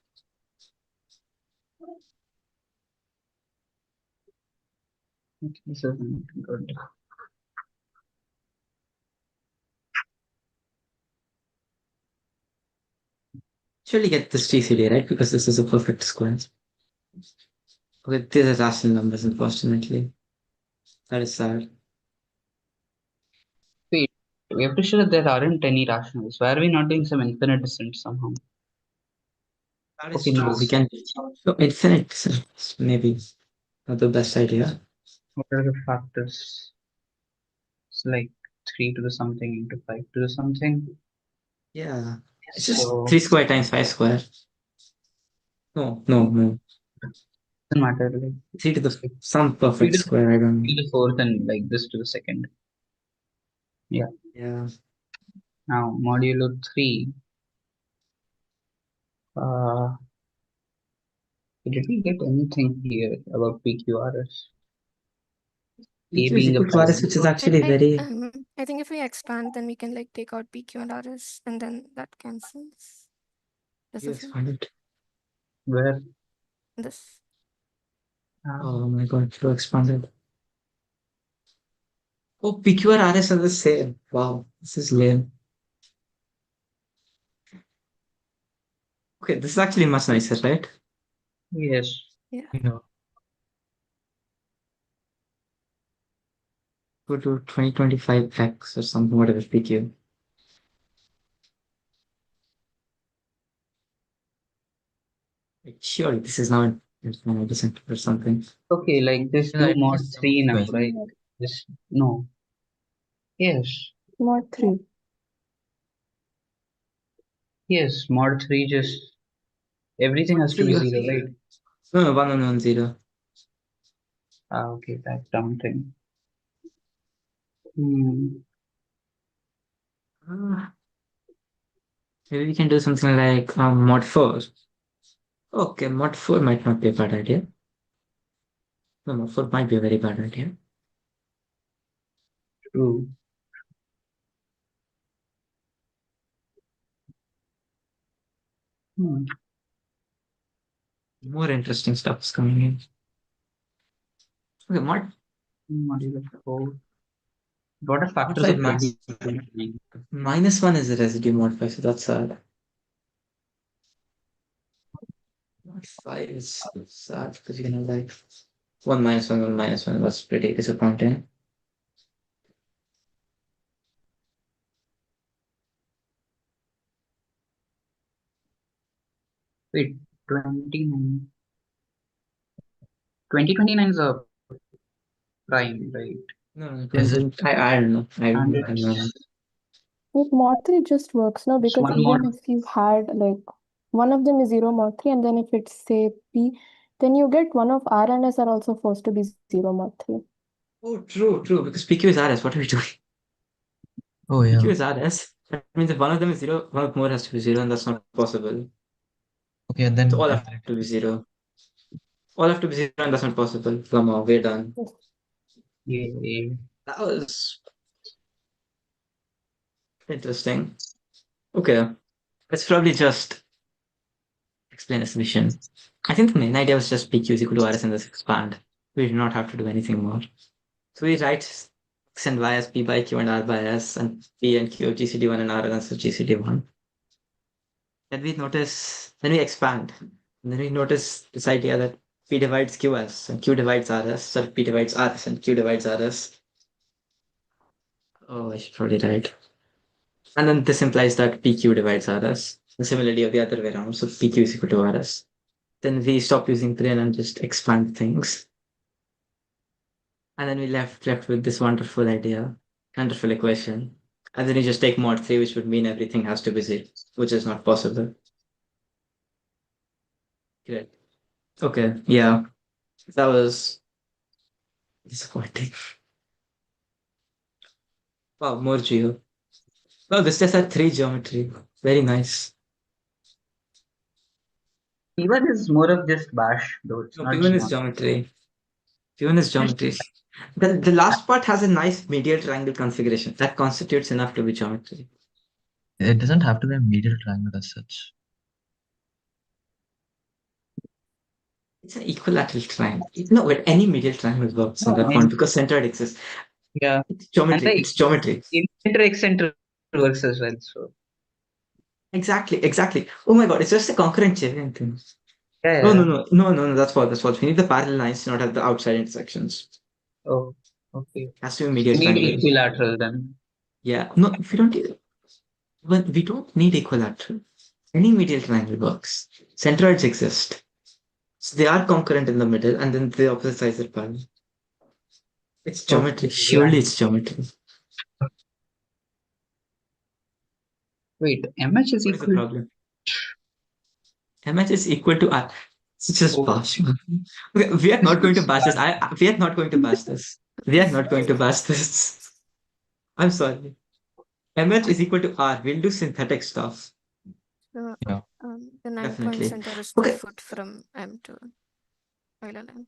This isn't good. Surely get this GCD, right? Because this is a perfect square. Okay, these are rational numbers, unfortunately. That is sad. Wait, we have to show that there aren't any rationals. Why are we not doing some infinite descent somehow? That is Okay, true. no. We can so infinite is maybe not the best idea. What are the factors? It's like 3 to the something into 5 to the something. Yeah. It's just So 3 square times 5 square. No. doesn't matter. Like 3 to the like some 3 perfect to square, I don't know. 3 to the fourth and like this to the second. Yeah. Yeah. Now modulo 3. Did we get anything here about PQRS? A PQ is being a equal to RS, prime. which is actually very I think if we expand, then we can like take out PQ and RS, and then that cancels. This you is it. expanded. Where This. Oh my god, you expanded. Oh, PQ and RS are the same. Wow, this is lame. Okay, this is actually much nicer, right? yes. Yeah. You know, Go to 2025 X or something, whatever PQ. Like, surely this is now in 100% or something. Okay, like just yeah, do it mod is 3 now, 75. right? Just no. Yes. Mod 3. Yes, mod 3 just everything What has to be three? 0, right? No, 1 1 1 0. Okay, that dumb thing. Hmm. Ah, maybe we can do something like mod 4. Okay, mod 4 might not be a bad idea. No, mod 4 might be a very bad idea. True. Hmm. More interesting stuff is coming in. Okay, Modulo 4. What are mod factors 5 of max. 2029? -1 is a residue mod 5, so that's sad. Mod 5 is sad because you can have like 1 - 1 1 - 1. That's pretty disappointing. Wait, 29. 2029 is a prime, right? No, Is it? I don't know. I And don't know. it's Like mod 3 just works now it's because one mod. even if you had like one of them is 0 mod 3 and then if it's say P, then you get one of R and S are also forced to be 0 mod 3. Oh, true. Because PQ is RS. What are we doing? Oh, PQ yeah. is RS. That means if one of them is 0, one of more has to be 0, and that's not possible. Okay, and So then all have infinite. to be 0. All have to be 0, and that's not possible. Come on, we're done. Yes. Yeah. That was interesting. Okay, let's probably just explain a solution. I think the main idea was just PQ is equal to RS and this expand. We do not have to do anything more. So we write X and Y as P by Q and R by S, and P and Q of GCD1 and R as GCD1. Then we expand. And then we notice this idea that P divides QS and Q divides RS. So P divides RS and Q divides RS. Oh, I should probably write. And then this implies that PQ divides RS. And similarly, the other way around. So PQ is equal to RS. Then we stop using brain and just expand things. And then we left with this wonderful idea, wonderful equation. And then you just take mod 3, which would mean everything has to be 0, which is not possible. Great. Okay, yeah. That was disappointing. Wow, more geo. Wow, this test had 3 geometry. Very nice. P1 is more of just bash, though it's No, not P1 is geometry. geometry. P1 is geometry. The last part has a nice medial triangle configuration. That constitutes enough to be geometry. It doesn't have to be a medial triangle as such. It's an equilateral triangle. No, but any medial triangle works on No, that point because centroid exists. yeah, It's and geometry. the It's geometry. center eccentric works as well. So Exactly. Oh my god, it's just a concurrent chain thing. yeah, No, yeah. no, no, no, no, no, that's false. That's false. We need the parallel lines to not have the outside intersections. Oh, okay. Has to be medial We need triangle. equilateral then. Yeah. No, if we don't need but we don't need equilateral. Any medial triangle works. Centroids exist. So they are concurrent in the middle and then the opposite sides are parallel. It's geometry. Okay, yeah. Surely it's geometry. Wait, MH is What is the equal. problem? MH is equal to R. It's just Oh, bash. Okay, we are not going to bash this. We are not going to bash this. We are not going to bash this. I'm sorry. MH is equal to R. We'll do synthetic stuff. So, Yeah. the 9 point Definitely. center is the Okay. foot from M to Euler line.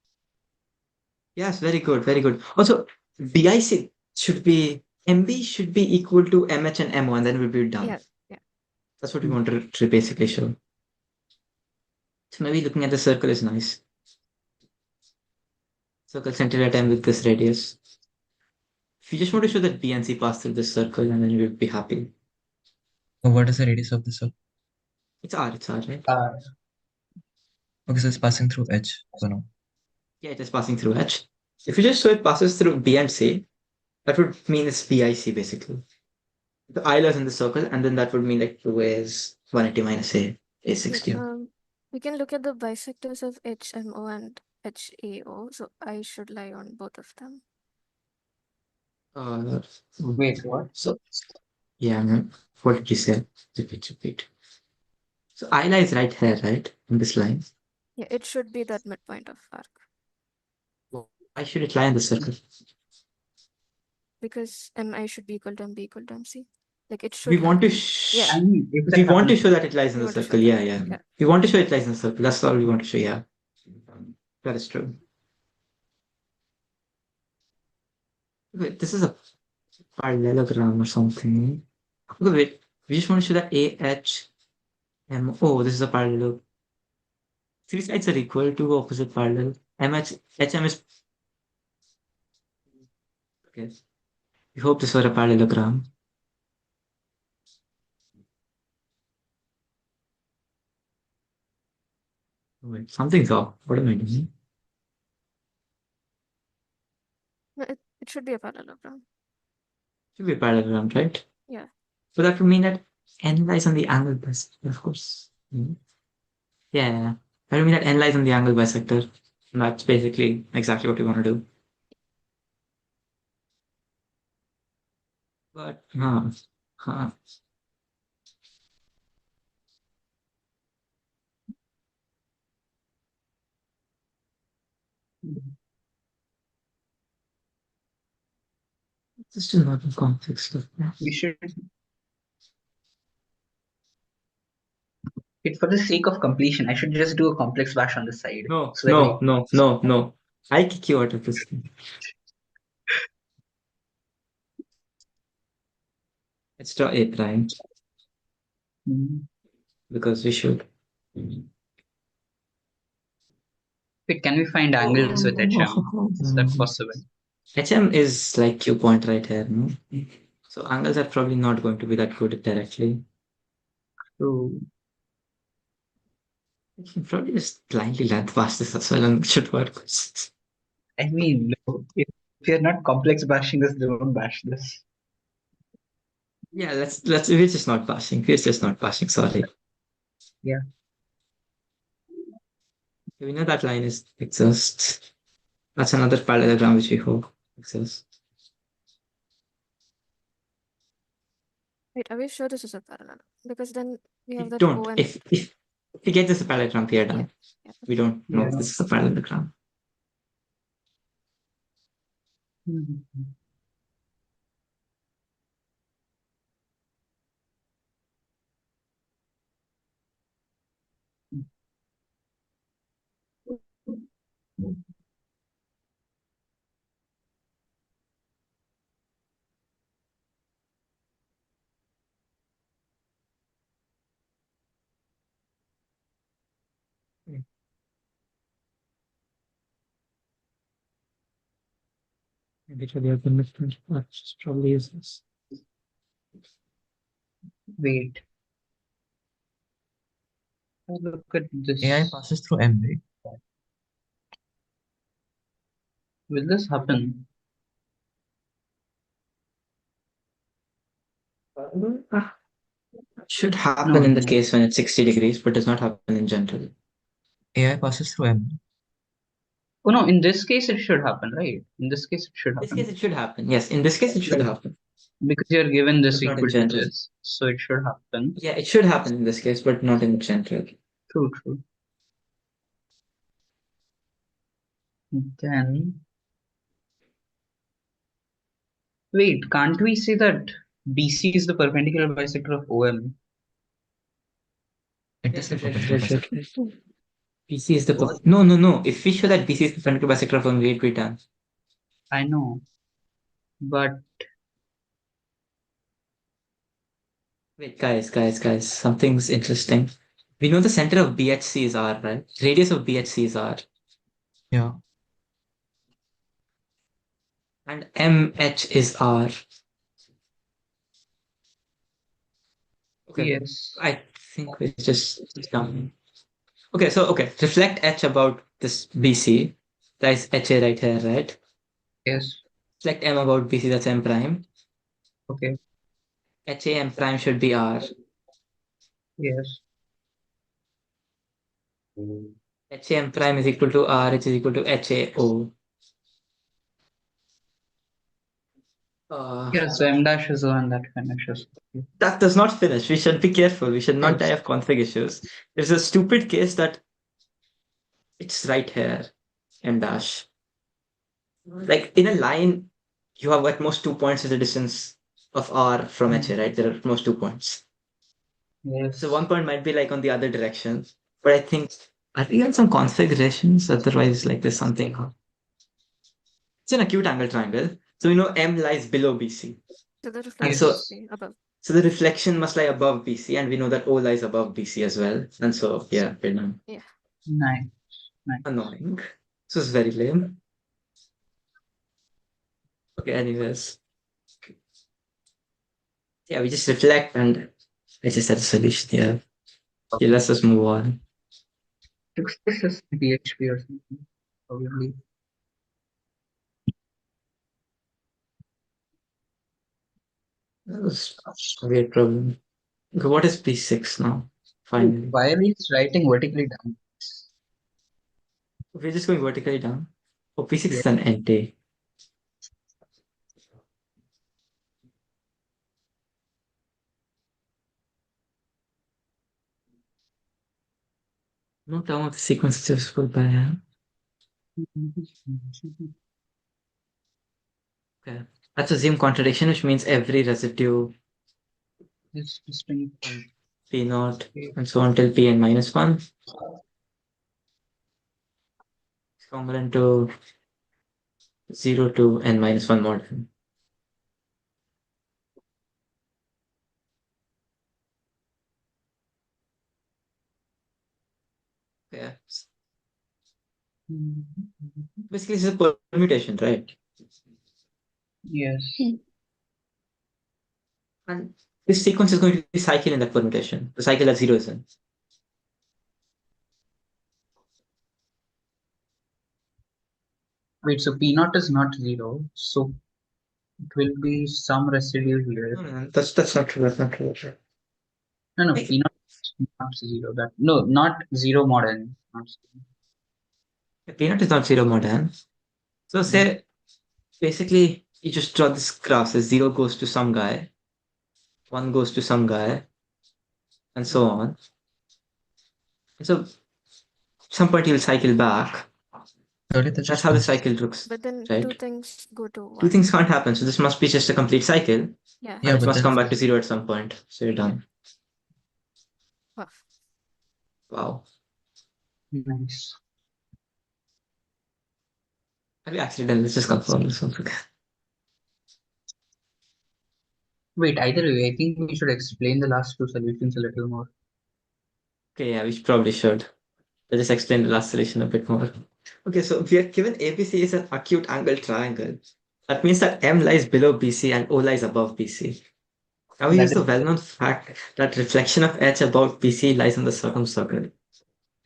Yes, very good. Very good. Also, BIC should be MB should be equal to MH and MO, and then we'll be done. Yeah, yeah. That's what we want to basically show. So maybe looking at the circle is nice. Circle centered at M with this radius. If you just want to show that B and C pass through this circle, and then you'll be happy. What is the radius of this circle? It's R, right? Okay, so it's passing through H for now. Yeah, it is passing through H. If you just show it passes through B and C, that would mean it's BIC basically. The I lies in the circle, and then that would mean like 2A is 180 minus A is Wait, 60. we can look at the bisectors of HMO and HAO. So I should lie on both of them. wait, what? So, yeah, man. What did you say? Repeat. So I lies right here, right? In this line. Yeah, it should be that midpoint of arc Why should it lie in the circle? because MI should be equal to MB equal to MC. Like it should. We want to Yeah. I mean, if we the want to show that it lies in We the want to show circle. that. Yeah. Yeah. We want to show it lies in the circle. That's all we want to show. Yeah, that is true. Wait, this is a parallelogram or something. Okay, wait. We just want to show that AH Oh, this is a parallel. Three sides are equal to opposite parallel. HM is okay. We hope this were a parallelogram. Wait, something's off. What am I doing? No, it should be a parallelogram. Should be a parallelogram, right? Yeah. So that would mean that n lies on the angle bisector, of course. Yeah. That would mean that n lies on the angle bisector. And that's basically exactly what we want to do. But, huh. This is still not complex stuff. Yeah. we should. It for the sake of completion, I should just do a complex bash on the side. No, So that no. I kick you out of this thing. Let's draw A prime Mhm. because we should. Wait, can we find angles with HM? Is that possible? HM is like Q point right here, no? So angles are probably not going to be that good directly. So You can probably just blindly length pass this as well and it should work. I mean, no, if you're not complex bashing this, don't bash this. Yeah, we're just not bashing. We're just not bashing, sorry. Yeah. We know that line is exists. That's another parallelogram which we hope exists. Wait, are we sure this is a parallel? Because then we have We that don't. O and If we get this a parallelogram, we are done. yeah. We don't know if Yeah. this is a parallelogram. Mhm. Literally, I've been missing. Probably is this. Wait. Look at this. AI passes through M, right? Will this happen? Should happen No, in the no. case when it's 60 degrees, but does not happen in general. AI passes through M. Oh no, in this case it should happen, right? In this case it should In this happen. case, it should happen. Yes, in this case, it should Right. happen. Because you're given this But not in equal to general. this, so it should happen. Yeah, it should happen in this case, but not in general. True, true. Then wait, can't we say that BC is the perpendicular bisector of OM? It Yes, is the perpendicular bisector. BC is the What? no. If we show that BC is the perpendicular bisector of OM, we'd be done. I know, but Wait, guys, something's interesting. We know the center of BHC is R, right? Radius of BHC is R. Yeah. And MH is R. Okay. yes, I think we just done. Okay, reflect H about this BC. That's HA right here, right? yes, Reflect M about BC, that's M prime. okay, HA M prime should be R. yes, HA M prime is equal to R, which is equal to HAO. yeah. So M dash is the one that finishes. That does not finish. We should be careful. We should not Yes. die of config issues. There's a stupid case that it's right here, M dash. Like in a line, you have at most 2 points as a distance of R from HA, right? There are at most 2 points. Yes. So 1 point might be like on the other direction. But I think, are we on some configurations? Otherwise, like there's something. It's an acute angle triangle. So we know M lies below BC. So the And reflection so, should be above. so the reflection must lie above BC, and we know that O lies above BC as well. And so, yeah, we're done. Nice. Annoying. This is very lame. Okay, anyways. Yeah, we just reflect and I just had a solution here. Okay, let's just move on. This is PHP or something, probably. That was a weird problem. Okay, what is P6 now? Finally. Why are you writing vertically down? We're just going vertically down. Oh, P6 is an NT. No term of the sequence is divisible by M. Okay. Let's assume contradiction, which means every residue This distinct P naught and so on till Pn minus 1 is congruent to 0 to n minus 1 mod n. Yeah. Basically, this is a permutation, right? Yes. And this sequence is going to be cycle in that permutation. The cycle that 0 is in. Wait, so P naught is not 0, so it will be some residue here. No, that's not true. That's not true. No, Wait. P naught is not 0. Not 0 mod n. Not 0. P naught is not 0 mod n. So say basically you just draw this graph. So 0 goes to some guy, 1 goes to some guy, and so on. And so some point you'll cycle back. That's how the cycle looks. But then right? two things go to one. Two things can't happen. So this must be just a complete cycle. Yeah. Yeah, And it but must then come if back to this- 0 at some point. So you're done. Wow. Wow. Nice. Have you accidentally? Let's just confirm this once again. Wait, either way, I think we should explain the last two solutions a little more. Okay, yeah, we probably should. I'll just explain the last solution a bit more. Okay, so we are given ABC is an acute angle triangle. That means that M lies below BC and O lies above BC. Now we That use is the well-known fact that reflection of H about BC lies on the circumcircle.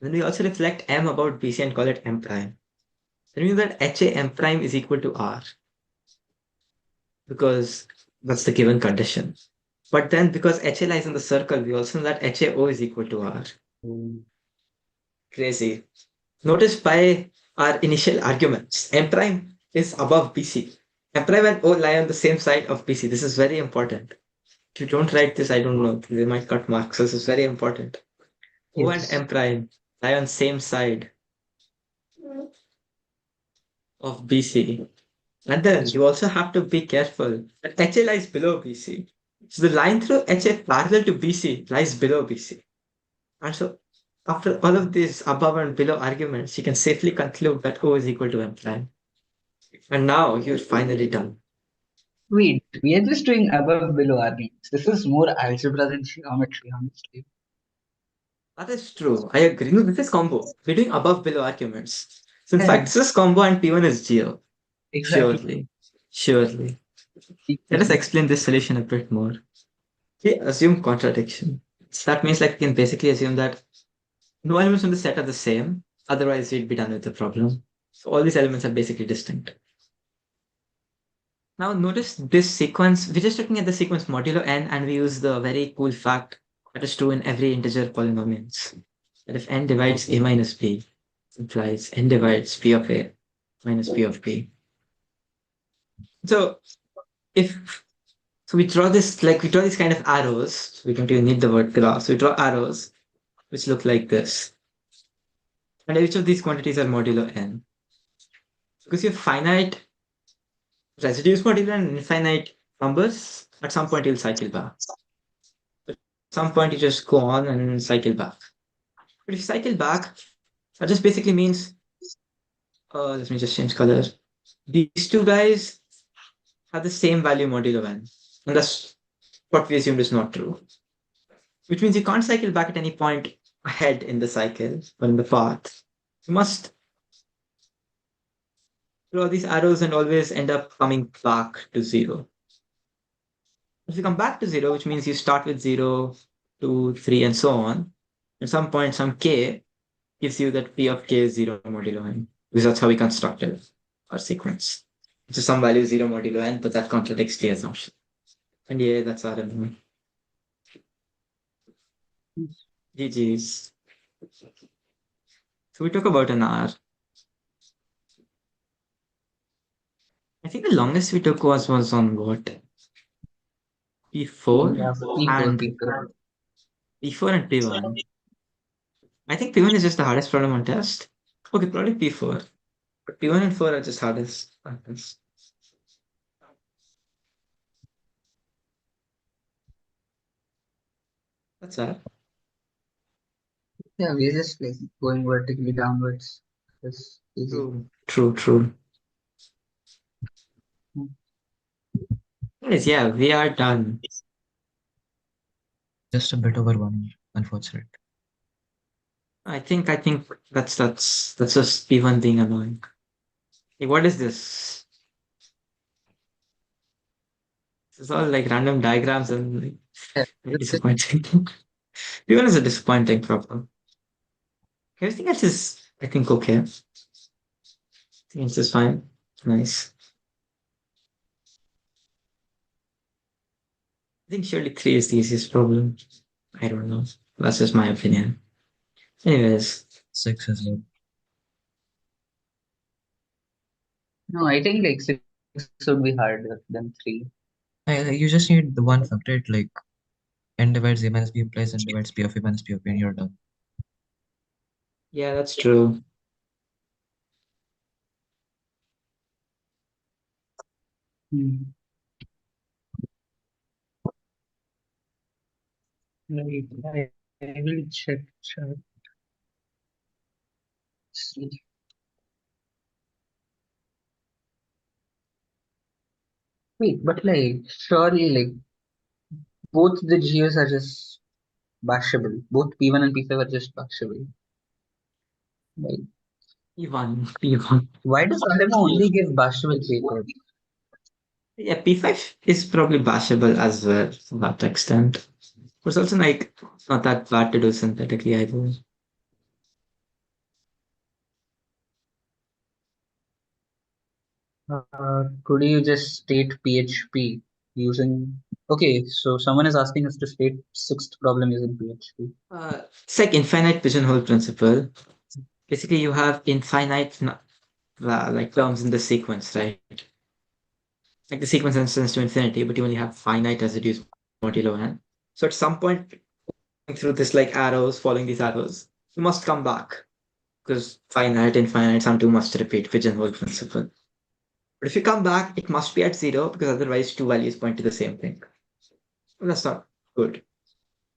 Then we also reflect M about BC and call it M prime. Then we know that HA M prime is equal to R because that's the given condition. But then because HA lies in the circle, we also know that HAO is equal to R. Crazy. Notice by our initial arguments, M prime is above BC. M prime and O lie on the same side of BC. This is very important. If you don't write this, I don't know. They might cut marks. This is very important. O and yes. M prime lie on same side of BC. And then you also have to be careful that HA lies below BC. So the line through HA parallel to BC lies below BC. And so after all of these above and below arguments, you can safely conclude that O is equal to M prime. And now you're finally done. Wait, we are just doing above below arguments. This is more algebra than geometry, honestly. That is true. I agree. No, this is combo. We're doing above below arguments. So in Yeah, fact, this is combo and P1 is geo. exactly. Surely. Surely. Let us Equally. explain this solution a bit more. We assume contradiction. So that means like we can basically assume that no elements in the set are the same. Otherwise, we'd be done with the problem. So all these elements are basically distinct. Now notice this sequence. We're just looking at the sequence modulo n, and we use the very cool fact that is true in every integer polynomials. That if n divides a minus b, it implies n divides p of a minus p of b. So we draw this like we draw these kind of arrows. We don't even need the word graph. So we draw arrows which look like this. And each of these quantities are modulo n. Because you have finite residues modulo and infinite numbers, at some point you'll cycle back. At some point you just go on and cycle back. But if you cycle back, that just basically means let me just change color. These two guys have the same value modulo n. And that's what we assumed is not true. Which means you can't cycle back at any point ahead in the cycle or in the path. You must draw these arrows and always end up coming back to zero. If you come back to zero, which means you start with 0, 2, 3, and so on, at some point, some k gives you that p of k is 0 modulo n, because that's how we constructed our sequence. So some value 0 modulo n, but that contradicts the assumption. And yeah, that's RMO. GG's. So we talk about an hour. I think the longest we took was on what? P4 Yeah, and people. P4 and P1. I think P1 is just the hardest problem on test. Okay, probably P4. But P1 and 4 are just hardest on test. That's that. Yeah, we're just like going vertically downwards. That's easy. True. Hmm. Anyways, yeah, we are done. Just a bit over 1 hour, unfortunate. I think that's just P1 being annoying. Hey, what is this? This is all like random diagrams and like, Yeah, very that's it. disappointing. P1 is a disappointing problem. Everything else is, I think, okay. I think it's just fine. Nice. I think surely 3 is the easiest problem. I don't know. That's just my opinion. Anyways, 6 as well. No, I think like 6 would be harder than 3. You just need the one fact, right? Like n divides a minus b implies n divides p of a minus p of a, and you're done. yeah, that's true. Hmm. Right. I will check. See. Wait, but like surely like both the geos are just bashable. Both P1 and P5 are just bashable. Like, P1. why does RMO only give bashable paper? Yeah, P5 is probably bashable as well to that extent. But it's also like not that bad to do synthetically either. Could you just state PHP using? Okay, so someone is asking us to state sixth problem using PHP. It's like infinite pigeonhole principle. Basically, you have infinite like terms in the sequence, right? Like the sequence extends to infinity, but you only have finite residues modulo n. So at some point, going through this like arrows, following these arrows, you must come back because finite, infinite, some two must repeat pigeonhole principle. But if you come back, it must be at zero because otherwise two values point to the same thing. Well, that's not good.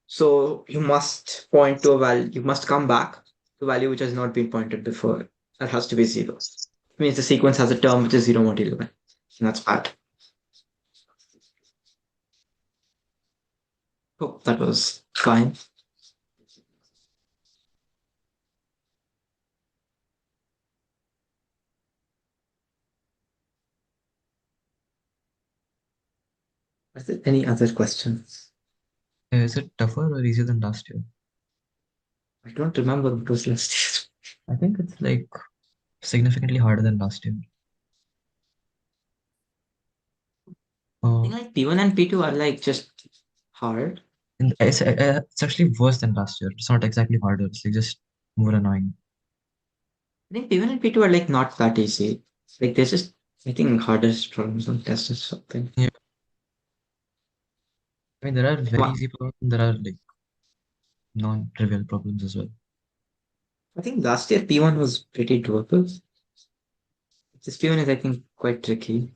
So you must point to a value, you must come back to a value which has not been pointed before. That has to be zero. It means the sequence has a term which is zero modulo n. And that's bad. Hope that was fine. Are there any other questions? Is it tougher or easier than last year? I don't remember what was last year. I think it's like significantly harder than last year. I Uh, think like P1 and P2 are like just hard. and it's actually worse than last year. It's not exactly harder. It's like just more annoying. I think P1 and P2 are like not that easy. Like they're just I think hardest problems on tests or something. Yeah. I mean, there are very One. easy problems and there are like non-trivial problems as well. I think last year P1 was pretty doable. This P1 is I think quite tricky.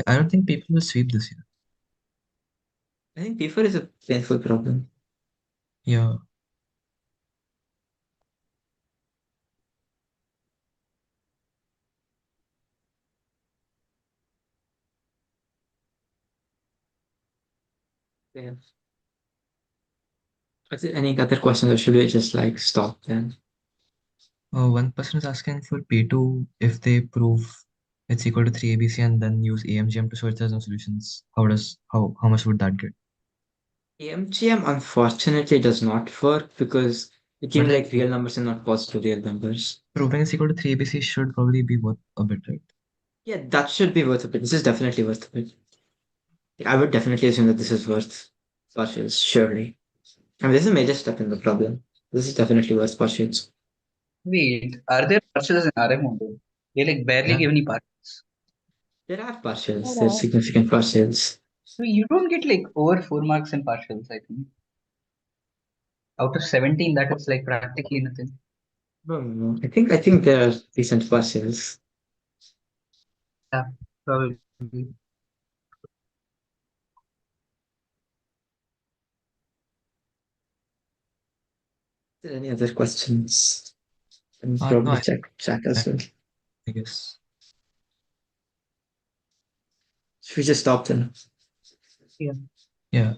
I don't think people will sweep this year. I think P4 is a painful problem. Yeah. Yeah. Are there any other questions or should we just like stop then? One person is asking for P2 if they prove it's equal to 3ABC and then use AMGM to show it there's no solutions. How much would that get? AMGM unfortunately does not work because it But gives like like real numbers and not positive real numbers. proving it's equal to 3ABC should probably be worth a bit, right? Yeah, that should be worth a bit. This is definitely worth a bit. I would definitely assume that this is worth partials, surely. I mean, this is a major step in the problem. This is definitely worth partials. Wait, are there partials in RMO though? They like barely Yeah. give any partials. There are partials, there's significant partials. So you don't get like over 4 marks in partials, I think. Out of 17, that is like practically nothing. No. I think there are decent partials. Yeah, probably. Are there any other questions? And No, probably check chat as well. I guess. Should we just stop then? Yeah. Yeah.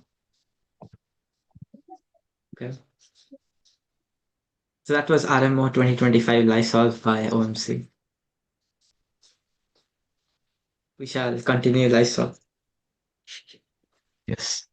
Okay. So that was RMO 2025 Livesolve by OMC. We shall continue Livesolve. Yes.